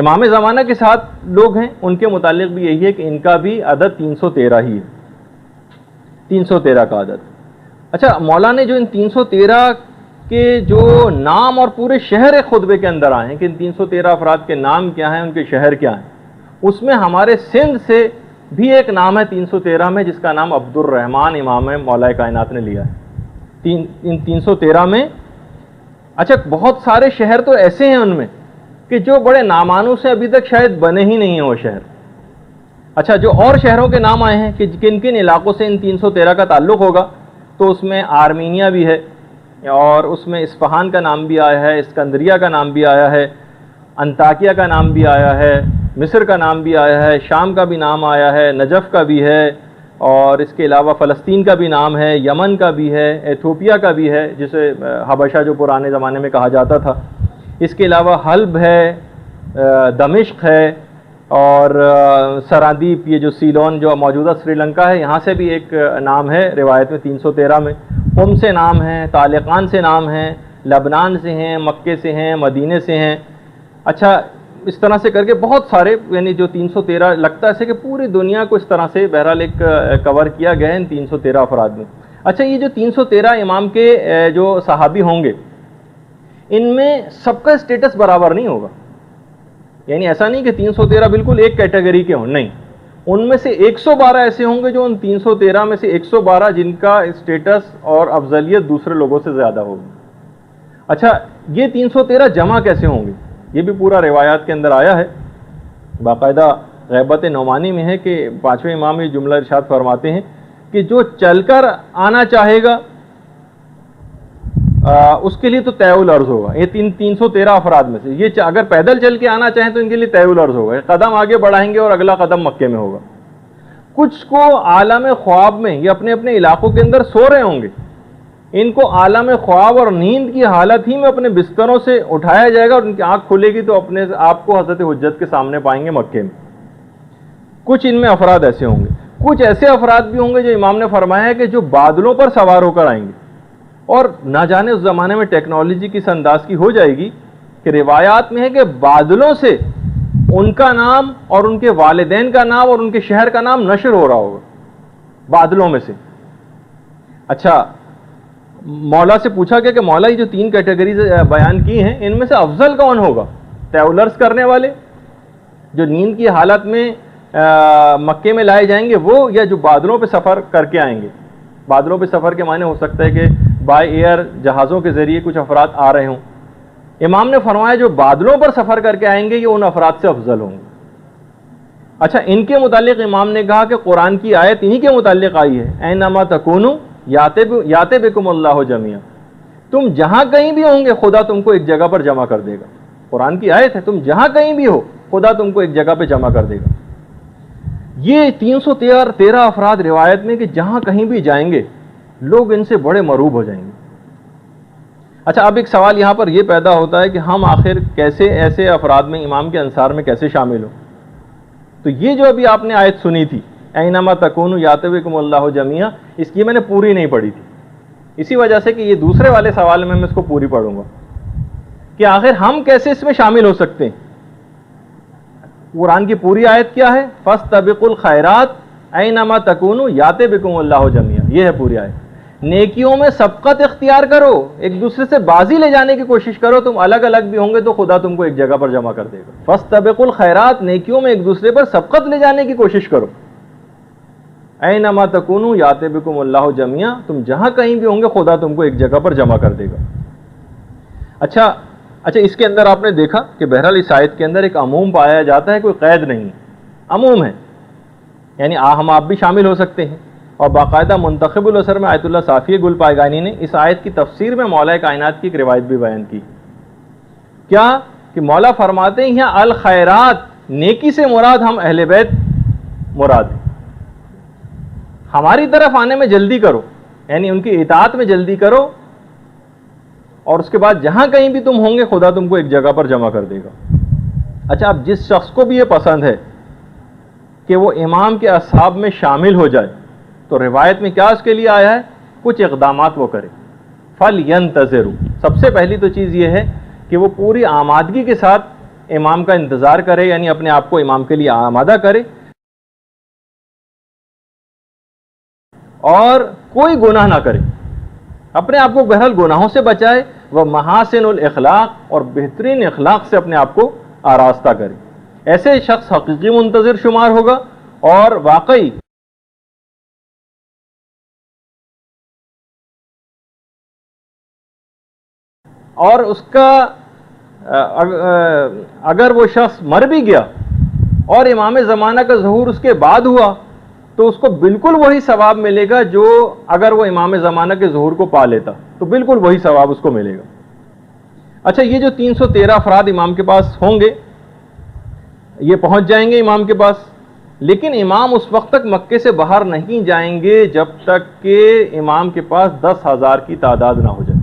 S2: امام زمانہ کے ساتھ لوگ ہیں ان کے متعلق بھی یہی ہے کہ ان کا بھی عدد 313 ہی ہے، 313 کا عدد۔ اچھا، مولا نے جو ان 313 کے جو نام اور پورے شہر خطبے کے اندر آئے ہیں کہ ان 313 افراد کے نام کیا ہیں، ان کے شہر کیا ہیں، اس میں ہمارے سندھ سے بھی ایک نام ہے 313 میں جس کا نام عبد الرحمن امام مولا کائنات نے لیا ہے ان 313 میں۔ اچھا، بہت سارے شہر تو ایسے ہیں ان میں کہ جو بڑے نامانوں سے ابھی تک شاید بنے ہی نہیں ہیں وہ شہر۔ اچھا، جو اور شہروں کے نام آئے ہیں کہ کن کن علاقوں سے ان 313 کا تعلق ہوگا، تو اس میں آرمینیا بھی ہے اور اس میں اصفہان کا نام بھی آیا ہے، اسکندریہ کا نام بھی آیا ہے، انطاکیہ کا نام بھی آیا ہے، مصر کا نام بھی آیا ہے، شام کا بھی نام آیا ہے، نجف کا بھی ہے، اور اس کے علاوہ فلسطین کا بھی نام ہے، یمن کا بھی ہے، ایتھوپیا کا بھی ہے جسے حبشہ جو پرانے زمانے میں کہا جاتا تھا، اس کے علاوہ حلب ہے، دمشق ہے، اور سرادیپ، یہ جو سیلون جو موجودہ سری لنکا ہے، یہاں سے بھی ایک نام ہے روایت میں 313 میں۔ قم سے نام ہے، طالقان سے نام ہے، لبنان سے ہیں، مکے سے ہیں، مدینے سے ہیں۔ اچھا، اس طرح سے کر کے بہت سارے، یعنی جو 313 لگتا ہے کہ پوری دنیا کو اس طرح سے بہرحال ایک کور کیا گیا ہے ان 313 افراد میں۔ اچھا، یہ جو 313 امام کے جو صحابی ہوں گے، ان میں سب کا اسٹیٹس برابر نہیں ہوگا، یعنی ایسا نہیں کہ 313 بالکل ایک کیٹیگری کے ہوں، نہیں، ان میں سے 112 ایسے ہوں گے جو ان 313 میں سے 112 جن کا اسٹیٹس اور افضلیت دوسرے لوگوں سے زیادہ ہوگی۔ اچھا، یہ 313 جمع کیسے ہوں گے، یہ بھی پورا روایات کے اندر آیا ہے، باقاعدہ غیبت نعمانی میں ہے کہ 5ویں امام یہ جملہ ارشاد فرماتے ہیں کہ جو چل کر آنا چاہے گا اس کے لیے تو طے الارض ہوگا۔ یہ 313 افراد میں سے یہ اگر پیدل چل کے آنا چاہیں تو ان کے لیے طے الارض ہوگا، قدم آگے بڑھائیں گے اور اگلا قدم مکے میں ہوگا۔ کچھ کو عالم خواب میں یہ اپنے اپنے علاقوں کے اندر سو رہے ہوں گے، ان کو عالم خواب اور نیند کی حالت ہی میں اپنے بستروں سے اٹھایا جائے گا اور ان کی آنکھ کھلے گی تو اپنے آپ کو حضرت حجت کے سامنے پائیں گے مکے میں۔ کچھ ان میں افراد ایسے ہوں گے، کچھ ایسے افراد بھی ہوں گے جو امام نے فرمایا ہے کہ جو بادلوں پر سوار ہو کر آئیں گے، اور نہ جانے اس زمانے میں ٹیکنالوجی کس انداز کی ہو جائے گی کہ روایات میں ہے کہ بادلوں سے ان کا نام اور ان کے والدین کا نام اور ان کے شہر کا نام نشر ہو رہا ہوگا، بادلوں میں سے۔ اچھا، مولا سے پوچھا گیا کہ مولا یہ جو 3 کیٹیگریز بیان کی ہیں ان میں سے افضل کون ہوگا، ٹریولرز کرنے والے جو نیند کی حالت میں مکے میں لائے جائیں گے وہ، یا جو بادلوں پہ سفر کر کے آئیں گے۔ بادلوں پہ سفر کے معنی ہو سکتا ہے کہ بائی ایئر جہازوں کے ذریعے کچھ افراد آ رہے ہوں۔ امام نے فرمایا جو بادلوں پر سفر کر کے آئیں گے یہ ان افراد سے افضل ہوں گے۔ اچھا ان کے متعلق امام نے کہا کہ قرآن کی آیت انہی کے متعلق آئی ہے، اینما تکونوا یاتی بکم اللہ جمیعا، تم جہاں کہیں بھی ہوں گے خدا تم کو ایک جگہ پر جمع کر دے گا. قرآن کی آیت ہے، تم جہاں کہیں بھی ہو خدا تم کو ایک جگہ پہ جمع کر دے گا. یہ 313 افراد روایت میں کہ جہاں کہیں بھی جائیں گے لوگ ان سے بڑے مروب ہو جائیں گے. اچھا اب ایک سوال یہاں پر یہ پیدا ہوتا ہے کہ ہم آخر کیسے ایسے افراد میں امام کے انصار میں کیسے شامل ہوں؟ تو یہ جو ابھی آپ نے آیت سنی تھی اینما تکونوا یاتی بکم اللہ جمیعا، اس کی میں نے پوری نہیں پڑھی تھی، اسی وجہ سے کہ یہ دوسرے والے سوال میں اس کو پوری پڑھوں گا کہ آخر ہم کیسے اس میں شامل ہو سکتے ہیں. قرآن کی پوری آیت کیا ہے؟ فاستبقوا الخیرات اینما تکونوا یاتی بکم اللہ جمیعا، یہ ہے پوری آیت. نیکیوں میں سبقت اختیار کرو، ایک دوسرے سے بازی لے جانے کی کوشش کرو، تم الگ الگ بھی ہوں گے تو خدا تم کو ایک جگہ پر جمع کر دے گا. فاستبقوا الخیرات، نیکیوں میں ایک دوسرے پر سبقت لے جانے کی کوشش کرو. اینما تکونوا یاتی بکم اللہ جمیعا، تم جہاں کہیں بھی ہوں گے خدا تم کو ایک جگہ پر جمع کر دے گا. اچھا اس کے اندر آپ نے دیکھا کہ بہرحال اس آیت کے اندر ایک عموم پایا جاتا ہے، کوئی قید نہیں، عموم ہے، یعنی ہم آپ بھی شامل ہو سکتے ہیں. اور باقاعدہ منتخب الاثر میں آیت اللہ صافی گل پائگانی نے اس آیت کی تفسیر میں مولا کائنات کی ایک روایت بھی بیان کی. کیا کہ مولا فرماتے ہیں یہاں الخیرات، نیکی سے مراد ہم اہل بیت مراد ہیں، ہماری طرف آنے میں جلدی کرو، یعنی ان کی اطاعت میں جلدی کرو، اور اس کے بعد جہاں کہیں بھی تم ہوں گے خدا تم کو ایک جگہ پر جمع کر دے گا. اچھا اب جس شخص کو بھی یہ پسند ہے کہ وہ امام کے اصحاب میں شامل ہو جائے تو روایت میں کیا اس کے لیے آیا ہے؟ کچھ اقدامات وہ کرے. فَلْيَنْتَظِرُوا، سب سے پہلی تو چیز یہ ہے کہ وہ پوری آمادگی کے ساتھ امام کا انتظار کرے، یعنی اپنے آپ کو امام کے لیے آمادہ کرے، اور کوئی گناہ نہ کرے، اپنے آپ کو بہرحال گناہوں سے بچائے، وہ محاسن الاخلاق، اور بہترین اخلاق سے اپنے آپ کو آراستہ کرے. ایسے شخص حقیقی منتظر شمار ہوگا اور واقعی اور اس کا اگر وہ شخص مر بھی گیا اور امام زمانہ کا ظہور اس کے بعد ہوا تو اس کو بالکل وہی ثواب ملے گا جو اگر وہ امام زمانہ کے ظہور کو پا لیتا، تو بالکل وہی ثواب اس کو ملے گا. اچھا یہ جو 313 افراد امام کے پاس ہوں گے یہ پہنچ جائیں گے امام کے پاس، لیکن امام اس وقت تک مکے سے باہر نہیں جائیں گے جب تک کہ امام کے پاس 10,000 کی تعداد نہ ہو جائے.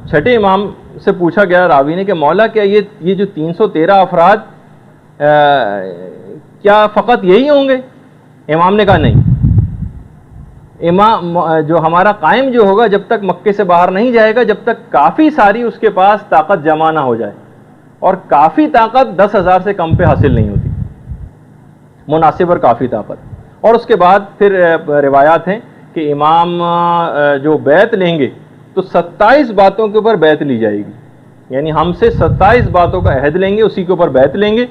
S2: چھٹے امام سے پوچھا گیا راوی نے کہ مولا کیا یہ جو 313 افراد کیا فقط یہی ہوں گے؟ امام نے کہا نہیں، امام جو ہمارا قائم جو ہوگا جب تک مکے سے باہر نہیں جائے گا جب تک کافی ساری اس کے پاس طاقت جمع نہ ہو جائے، اور کافی طاقت 10,000 سے کم پہ حاصل نہیں ہوتی، مناسب اور کافی طاقت. اور اس کے بعد پھر روایات ہیں کہ امام جو بیعت لیں گے تو 27 باتوں کے اوپر بیعت لی جائے گی، یعنی ہم سے 27 باتوں کا عہد لیں گے، اسی کے اوپر بیعت لیں گے،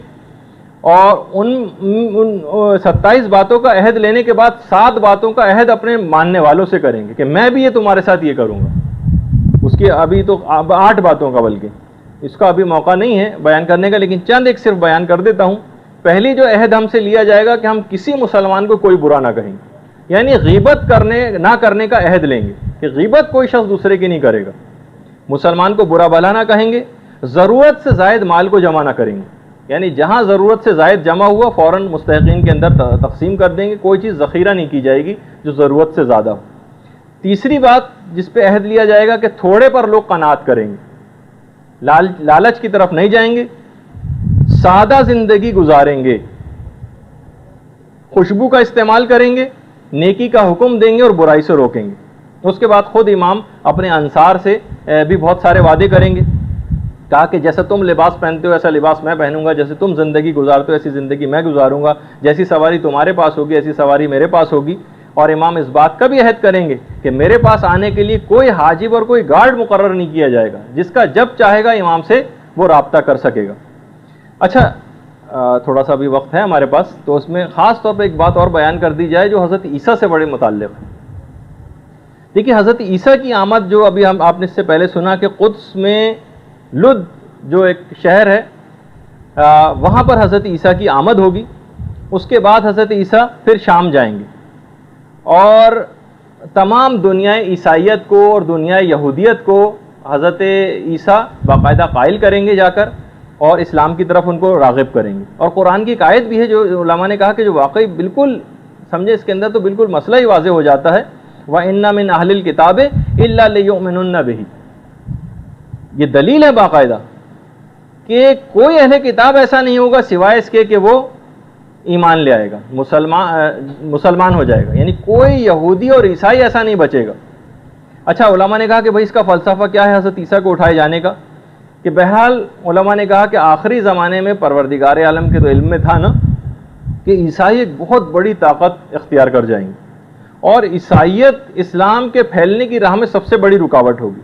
S2: اور ان 27 باتوں کا عہد لینے کے بعد 7 باتوں کا عہد اپنے ماننے والوں سے کریں گے کہ میں بھی یہ تمہارے ساتھ یہ کروں گا. اس کی ابھی تو 8 باتوں کا، بلکہ اس کا ابھی موقع نہیں ہے بیان کرنے کا، لیکن چند ایک صرف بیان کر دیتا ہوں. پہلی جو عہد ہم سے لیا جائے گا کہ ہم کسی مسلمان کو کوئی برا نہ کہیں گے، یعنی غیبت نہ کرنے کا عہد لیں گے کہ غیبت کوئی شخص دوسرے کی نہیں کرے گا، مسلمان کو برا بھلا نہ کہیں گے، ضرورت سے زائد مال کو جمع نہ کریں گے، یعنی جہاں ضرورت سے زائد جمع ہوا فوراً مستحقین کے اندر تقسیم کر دیں گے، کوئی چیز ذخیرہ نہیں کی جائے گی جو ضرورت سے زیادہ ہو. تیسری بات جس پہ عہد لیا جائے گا کہ تھوڑے پر لوگ قناعت کریں گے، لالچ کی طرف نہیں جائیں گے، سادہ زندگی گزاریں گے، خوشبو کا استعمال کریں گے، نیکی کا حکم دیں گے اور برائی سے روکیں گے. اس کے بعد خود امام اپنے انصار سے بھی بہت سارے وعدے کریں گے، کہا کہ جیسا تم لباس پہنتے ہو ایسا لباس میں پہنوں گا، جیسے تم زندگی گزارتے ہو ایسی زندگی میں گزاروں گا، جیسی سواری تمہارے پاس ہوگی ایسی سواری میرے پاس ہوگی. اور امام اس بات کا بھی عہد کریں گے کہ میرے پاس آنے کے لیے کوئی حاجب اور کوئی گارڈ مقرر نہیں کیا جائے گا، جس کا جب چاہے گا امام سے وہ رابطہ کر سکے گا. اچھا تھوڑا سا بھی وقت ہے ہمارے پاس، تو اس میں خاص طور پہ ایک بات اور بیان کر دی جائے جو حضرت عیسیٰ سے بڑے متعلق ہے. دیکھیے حضرت عیسیٰ کی آمد جو ابھی آپ نے اس سے پہلے سنا کہ قدس میں لد جو ایک شہر ہے وہاں پر حضرت عیسیٰ کی آمد ہوگی. اس کے بعد حضرت عیسیٰ پھر شام جائیں گے اور تمام دنیا عیسائیت کو اور دنیا یہودیت کو حضرت عیسیٰ باقاعدہ قائل کریں گے جا کر اور اسلام کی طرف ان کو راغب کریں گے. اور قرآن کی ایک آیت بھی ہے جو علماء نے کہا کہ جو واقعی بالکل سمجھے اس کے اندر تو بالکل مسئلہ ہی واضح ہو جاتا ہے. وَإِنَّ مِنْ أَهْلِ الْكِتَابِ إِلَّا لِيُؤْمِنُنَّ بِهِ. یہ دلیل ہے باقاعدہ کہ کوئی اہل کتاب ایسا نہیں ہوگا سوائے اس کے کہ وہ ایمان لے آئے گا, مسلمان ہو جائے گا, یعنی کوئی یہودی اور عیسائی ایسا نہیں بچے گا. اچھا, علماء نے کہا کہ بھائی اس کا فلسفہ کیا ہے حضرت عیسیٰ کو اٹھائے جانے کا, کہ بہرحال علماء نے کہا کہ آخری زمانے میں پروردگار عالم کے تو علم میں تھا نا کہ عیسائی ایک بہت بڑی طاقت اختیار کر جائیں گے اور عیسائیت اسلام کے پھیلنے کی راہ میں سب سے بڑی رکاوٹ ہوگی.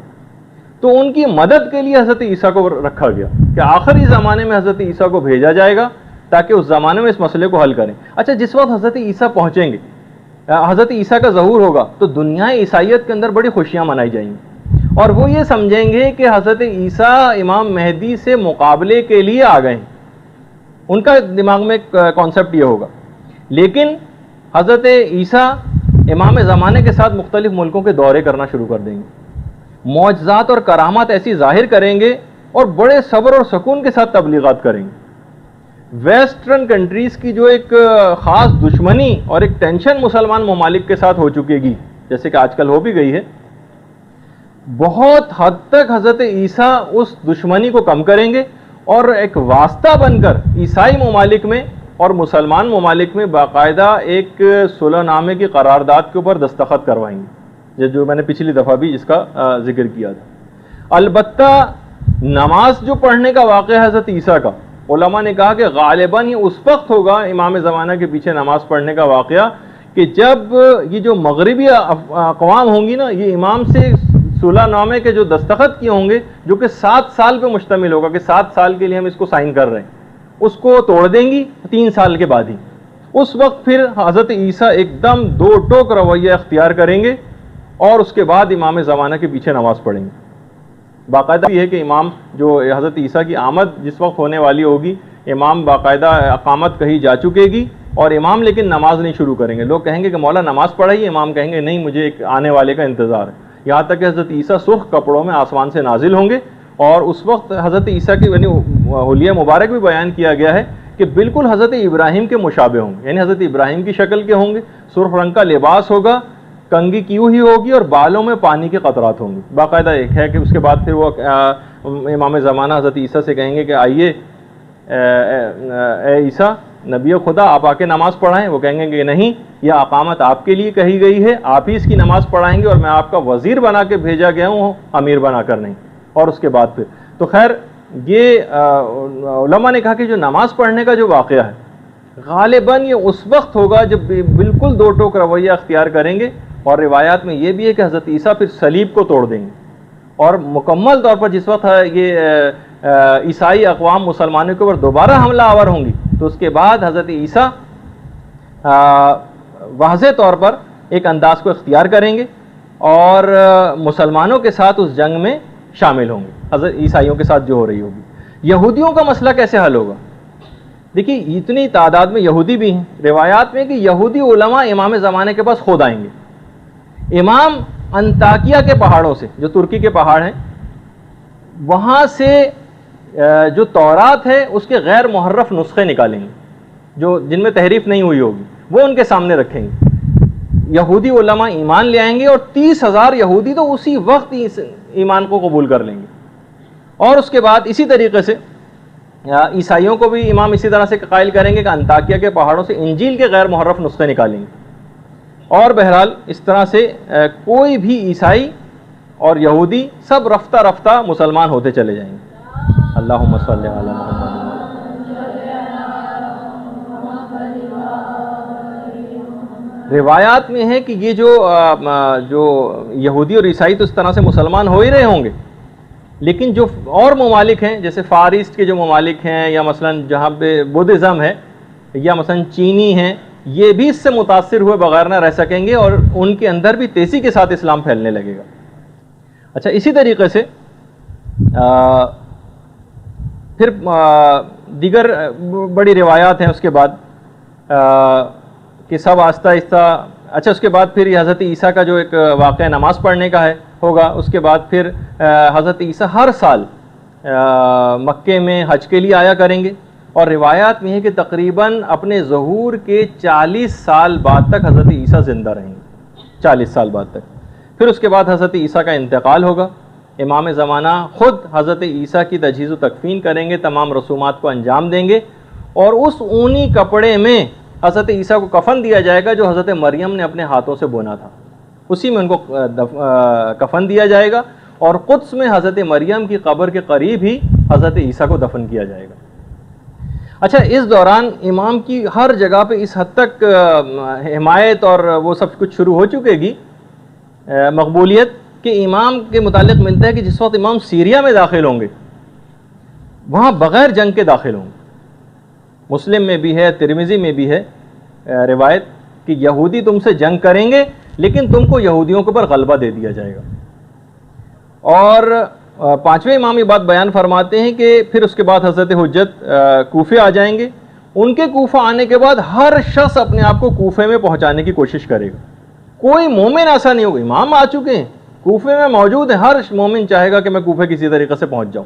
S2: تو ان کی مدد کے لیے حضرت عیسیٰ کو رکھا گیا کہ آخری زمانے میں حضرت عیسیٰ کو بھیجا جائے گا تاکہ اس زمانے میں اس مسئلے کو حل کریں. اچھا, جس وقت حضرت عیسیٰ پہنچیں گے, حضرت عیسیٰ کا ظہور ہوگا تو دنیا عیسائیت کے اندر بڑی خوشیاں منائی جائیں گی اور وہ یہ سمجھیں گے کہ حضرت عیسیٰ امام مہدی سے مقابلے کے لیے آ گئے ہیں. ان کا دماغ میں کانسیپٹ یہ ہوگا. لیکن حضرت عیسیٰ امام زمانے کے ساتھ مختلف ملکوں کے دورے کرنا شروع کر دیں گے, معجزات اور کرامات ایسی ظاہر کریں گے اور بڑے صبر اور سکون کے ساتھ تبلیغات کریں گے. ویسٹرن کنٹریز کی جو ایک خاص دشمنی اور ایک ٹینشن مسلمان ممالک کے ساتھ ہو چکے گی, جیسے کہ آج کل ہو بھی گئی ہے, بہت حد تک حضرت عیسیٰ اس دشمنی کو کم کریں گے اور ایک واسطہ بن کر عیسائی ممالک میں اور مسلمان ممالک میں باقاعدہ ایک صلح نامے کی قرارداد کے اوپر دستخط کروائیں گے, جو میں نے پچھلی دفعہ بھی جس کا ذکر کیا تھا. البتہ نماز جو پڑھنے کا واقعہ حضرت عیسیٰ کا, علماء نے کہا کہ غالباً یہ اس وقت ہوگا امام زمانہ کے پیچھے نماز پڑھنے کا واقعہ کہ جب یہ جو مغربی اقوام ہوں گی نا, یہ امام سے صلح نامے کے جو دستخط کیے ہوں گے جو کہ 7 سال پہ مشتمل ہوگا کہ 7 سال کے لیے ہم اس کو سائن کر رہے ہیں, اس کو توڑ دیں گی 3 سال کے بعد ہی. اس وقت پھر حضرت عیسیٰ ایک دم دو ٹوک رویہ اختیار کریں گے اور اس کے بعد امام زمانہ کے پیچھے نماز پڑھیں گے. باقاعدہ یہ ہے کہ امام جو حضرت عیسیٰ کی آمد جس وقت ہونے والی ہوگی, امام باقاعدہ اقامت کہی جا چکے گی اور امام لیکن نماز نہیں شروع کریں گے. لوگ کہیں گے کہ مولا نماز پڑھائیے, امام کہیں گے نہیں مجھے ایک آنے والے کا انتظار ہے. یہاں تک کہ حضرت عیسیٰ سرخ کپڑوں میں آسمان سے نازل ہوں گے اور اس وقت حضرت عیسیٰ کی حلیہ مبارک بھی بیان کیا گیا ہے کہ بالکل حضرت ابراہیم کے مشابہ ہوں گے, یعنی حضرت ابراہیم کی شکل کے ہوں گے, سرخ رنگ کا لباس ہوگا, کنگھی کی ہوئی ہوگی اور بالوں میں پانی کے قطرات ہوں گے. باقاعدہ ایک ہے کہ اس کے بعد پھر وہ امام زمانہ حضرت عیسیٰ سے کہیں گے کہ آئیے اے عیسیٰ نبی خدا آپ آ کے نماز پڑھائیں. وہ کہیں گے کہ نہیں, یہ اقامت آپ کے لیے کہی گئی ہے, آپ ہی اس کی نماز پڑھائیں گے اور میں آپ کا وزیر بنا کے بھیجا گیا ہوں, امیر بنا کر نہیں. اور اس کے بعد پھر تو خیر یہ علماء نے کہا کہ جو نماز پڑھنے کا جو واقعہ ہے غالباً یہ اس وقت ہوگا جب بالکل دو ٹوک رویہ اختیار کریں گے. اور روایات میں یہ بھی ہے کہ حضرت عیسیٰ پھر صلیب کو توڑ دیں گے اور مکمل طور پر جس وقت یہ عیسائی اقوام مسلمانوں کے اوپر دوبارہ حملہ آور ہوں گی تو اس کے بعد حضرت عیسیٰ واضح طور پر ایک انداز کو اختیار کریں گے اور مسلمانوں کے ساتھ اس جنگ میں شامل ہوں گے حضرت عیسائیوں کے ساتھ جو ہو رہی ہوگی. یہودیوں کا مسئلہ کیسے حل ہوگا؟ دیکھیے اتنی تعداد میں یہودی بھی ہیں, روایات میں کہ یہودی علماء امام زمانے کے پاس خود آئیں گے. امام انطاکیہ کے پہاڑوں سے, جو ترکی کے پہاڑ ہیں, وہاں سے جو تورات ہے اس کے غیر محرف نسخے نکالیں گے جو جن میں تحریف نہیں ہوئی ہوگی, وہ ان کے سامنے رکھیں گے. یہودی علماء ایمان لے آئیں گے اور 30,000 یہودی تو اسی وقت ایمان کو قبول کر لیں گے. اور اس کے بعد اسی طریقے سے عیسائیوں کو بھی امام اسی طرح سے قائل کریں گے کہ انطاکیہ کے پہاڑوں سے انجیل کے غیر محرف نسخے نکالیں گے. اور بہرحال اس طرح سے کوئی بھی عیسائی اور یہودی سب رفتہ رفتہ مسلمان ہوتے چلے جائیں گے. اللہم صلی علی محمد. روایات میں ہے کہ یہ جو یہودی اور عیسائی تو اس طرح سے مسلمان ہو ہی رہے ہوں گے, لیکن جو اور ممالک ہیں جیسے فار ایسٹ کے جو ممالک ہیں یا مثلا جہاں پہ بدھزم ہے یا مثلا چینی ہیں, یہ بھی اس سے متاثر ہوئے بغیر نہ رہ سکیں گے اور ان کے اندر بھی تیزی کے ساتھ اسلام پھیلنے لگے گا. اچھا, اسی طریقے سے پھر دیگر بڑی روایات ہیں اس کے بعد کہ سب آہستہ آہستہ. اچھا اس کے بعد پھر یہ حضرت عیسیٰ کا جو ایک واقعہ نماز پڑھنے کا ہوگا. اس کے بعد پھر حضرت عیسیٰ ہر سال مکے میں حج کے لیے آیا کریں گے, اور روایات میں ہے کہ تقریباً اپنے ظہور کے 40 سال بعد تک حضرت عیسیٰ زندہ رہیں گے, 40 سال بعد تک. پھر اس کے بعد حضرت عیسیٰ کا انتقال ہوگا. امام زمانہ خود حضرت عیسیٰ کی تجہیز و تکفین کریں گے, تمام رسومات کو انجام دیں گے, اور اس اونی کپڑے میں حضرت عیسیٰ کو کفن دیا جائے گا جو حضرت مریم نے اپنے ہاتھوں سے بونا تھا. اسی میں ان کو کفن دیا جائے گا, اور قدس میں حضرت مریم کی قبر کے قریب ہی حضرت عیسیٰ کو دفن کیا جائے گا. اچھا اس دوران امام کی ہر جگہ پہ اس حد تک حمایت اور وہ سب کچھ شروع ہو چکے گی, مقبولیت, کہ امام کے متعلق ملتا ہے کہ جس وقت امام سیریا میں داخل ہوں گے وہاں بغیر جنگ کے داخل ہوں گے. مسلم میں بھی ہے, ترمذی میں بھی ہے روایت کہ یہودی تم سے جنگ کریں گے لیکن تم کو یہودیوں کے اوپر غلبہ دے دیا جائے گا. اور پانچویں امام یہ بات بیان فرماتے ہیں کہ پھر اس کے بعد حضرت حجت کوفے آ جائیں گے. ان کے کوفہ آنے کے بعد ہر شخص اپنے آپ کو کوفے میں پہنچانے کی کوشش کرے گا. کوئی مومن ایسا نہیں ہوگا, امام آ چکے ہیں, کوفے میں موجود ہیں, ہر مومن چاہے گا کہ میں کوفے کسی طریقے سے پہنچ جاؤں.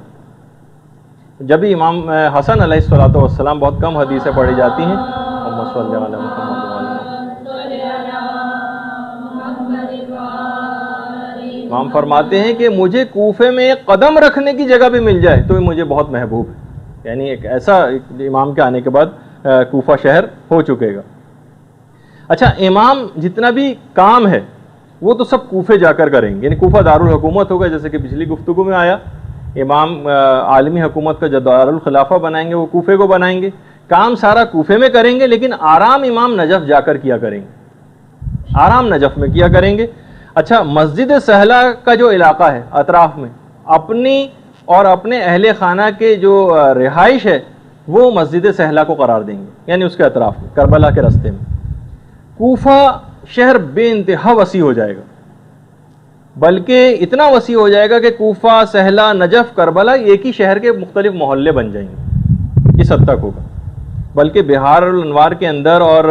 S2: جب بھی امام حسن علیہ الصلوۃ والسلام, بہت کم حدیثیں پڑھی جاتی ہیں, اللہم صلی علی محمد. امام فرماتے ہیں کہ مجھے کوفے میں ایک قدم رکھنے کی جگہ بھی مل جائے تو مجھے بہت محبوب ہے. یعنی ایک ایسا امام کے آنے کے بعد کوفہ شہر ہو چکے گا. اچھا امام جتنا بھی کام ہے وہ تو سب کوفے جا کر کریں گے, یعنی کوفہ دارالحکومت ہوگا, جیسے کہ پچھلی گفتگو میں آیا. امام عالمی حکومت کا جو دارالخلافہ بنائیں گے وہ کوفے کو بنائیں گے. کام سارا کوفے میں کریں گے, لیکن آرام امام نجف جا کر کیا کریں گے, آرام نجف میں کیا کریں گے. اچھا مسجد سہلہ کا جو علاقہ ہے اطراف میں, اپنی اور اپنے اہل خانہ کے جو رہائش ہے وہ مسجد سہلہ کو قرار دیں گے, یعنی اس کے اطراف میں, کربلا کے راستے میں. کوفہ شہر بے انتہا وسیع ہو جائے گا, بلکہ اتنا وسیع ہو جائے گا کہ کوفہ, سہلہ, نجف, کربلا ایک ہی شہر کے مختلف محلے بن جائیں گے, اس حد تک ہوگا. بلکہ بہار الانوار کے اندر اور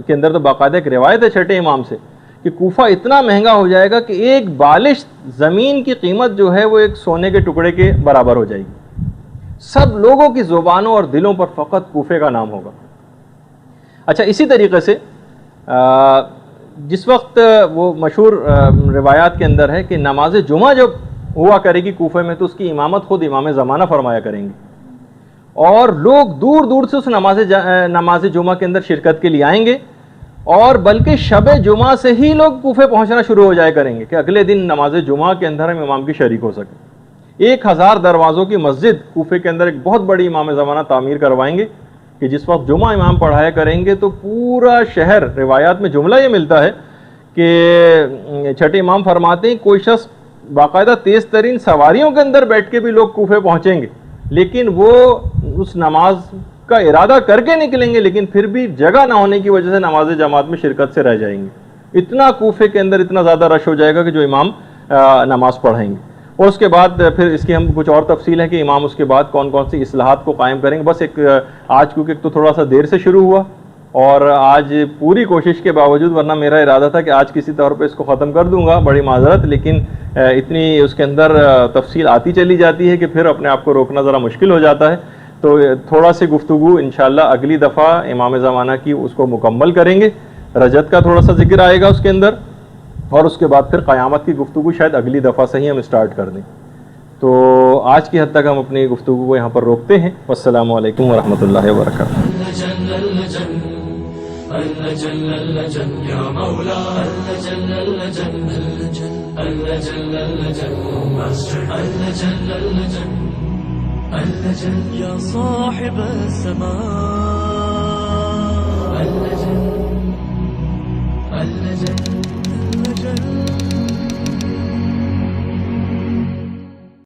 S2: کے اندر تو باقاعدہ ایک روایت ہے چھٹے امام سے کہ کوفہ اتنا مہنگا ہو جائے گا کہ ایک بالش زمین کی قیمت جو ہے وہ ایک سونے کے ٹکڑے کے برابر ہو جائے گی. سب لوگوں کی زبانوں اور دلوں پر فقط کوفے کا نام ہوگا. اچھا اسی طریقے سے جس وقت وہ مشہور روایات کے اندر ہے کہ نماز جمعہ جب ہوا کرے گی کوفے میں تو اس کی امامت خود امام زمانہ فرمایا کریں گے, اور لوگ دور دور سے اس نماز جمعہ کے اندر شرکت کے لیے آئیں گے, اور بلکہ شب جمعہ سے ہی لوگ کوفے پہنچنا شروع ہو جائے کریں گے کہ اگلے دن نماز جمعہ کے اندر ہم امام کی شریک ہو سکیں. 1000 دروازوں کی مسجد کوفے کے اندر ایک بہت بڑی امام زمانہ تعمیر کروائیں گے کہ جس وقت جمعہ امام پڑھایا کریں گے تو پورا شہر, روایات میں جملہ یہ ملتا ہے کہ چھٹے امام فرماتے ہیں کوئی شخص باقاعدہ تیز ترین سواریوں کے اندر بیٹھ کے بھی لوگ کوفے پہنچیں گے, لیکن وہ اس نماز کا ارادہ کر کے نکلیں گے, لیکن پھر بھی جگہ نہ ہونے کی وجہ سے نماز جماعت میں شرکت سے رہ جائیں گے. اتنا کوفے کے اندر اتنا زیادہ رش ہو جائے گا کہ جو امام نماز پڑھائیں گے. اور اس کے بعد پھر اس کی ہم کچھ اور تفصیل ہے کہ امام اس کے بعد کون کون سی اصلاحات کو قائم کریں گے. بس ایک آج کیونکہ ایک تو تھوڑا سا دیر سے شروع ہوا, اور آج پوری کوشش کے باوجود, ورنہ میرا ارادہ تھا کہ آج کسی طور پہ اس کو ختم کر دوں گا, بڑی معذرت, لیکن اتنی اس کے اندر تفصیل آتی چلی جاتی ہے کہ پھر اپنے آپ کو روکنا ذرا مشکل ہو جاتا ہے. تو تھوڑا سی گفتگو انشاءاللہ اگلی دفعہ امام زمانہ کی اس کو مکمل کریں گے. رجت کا تھوڑا سا ذکر آئے گا اس کے اندر, اور اس کے بعد پھر قیامت کی گفتگو شاید اگلی دفعہ سے ہی ہم اسٹارٹ کر دیں. تو آج کی حد تک ہم اپنی گفتگو کو یہاں پر روکتے ہیں. والسلام علیکم ورحمۃ اللہ وبرکاتہ.
S1: يا صاحب السماء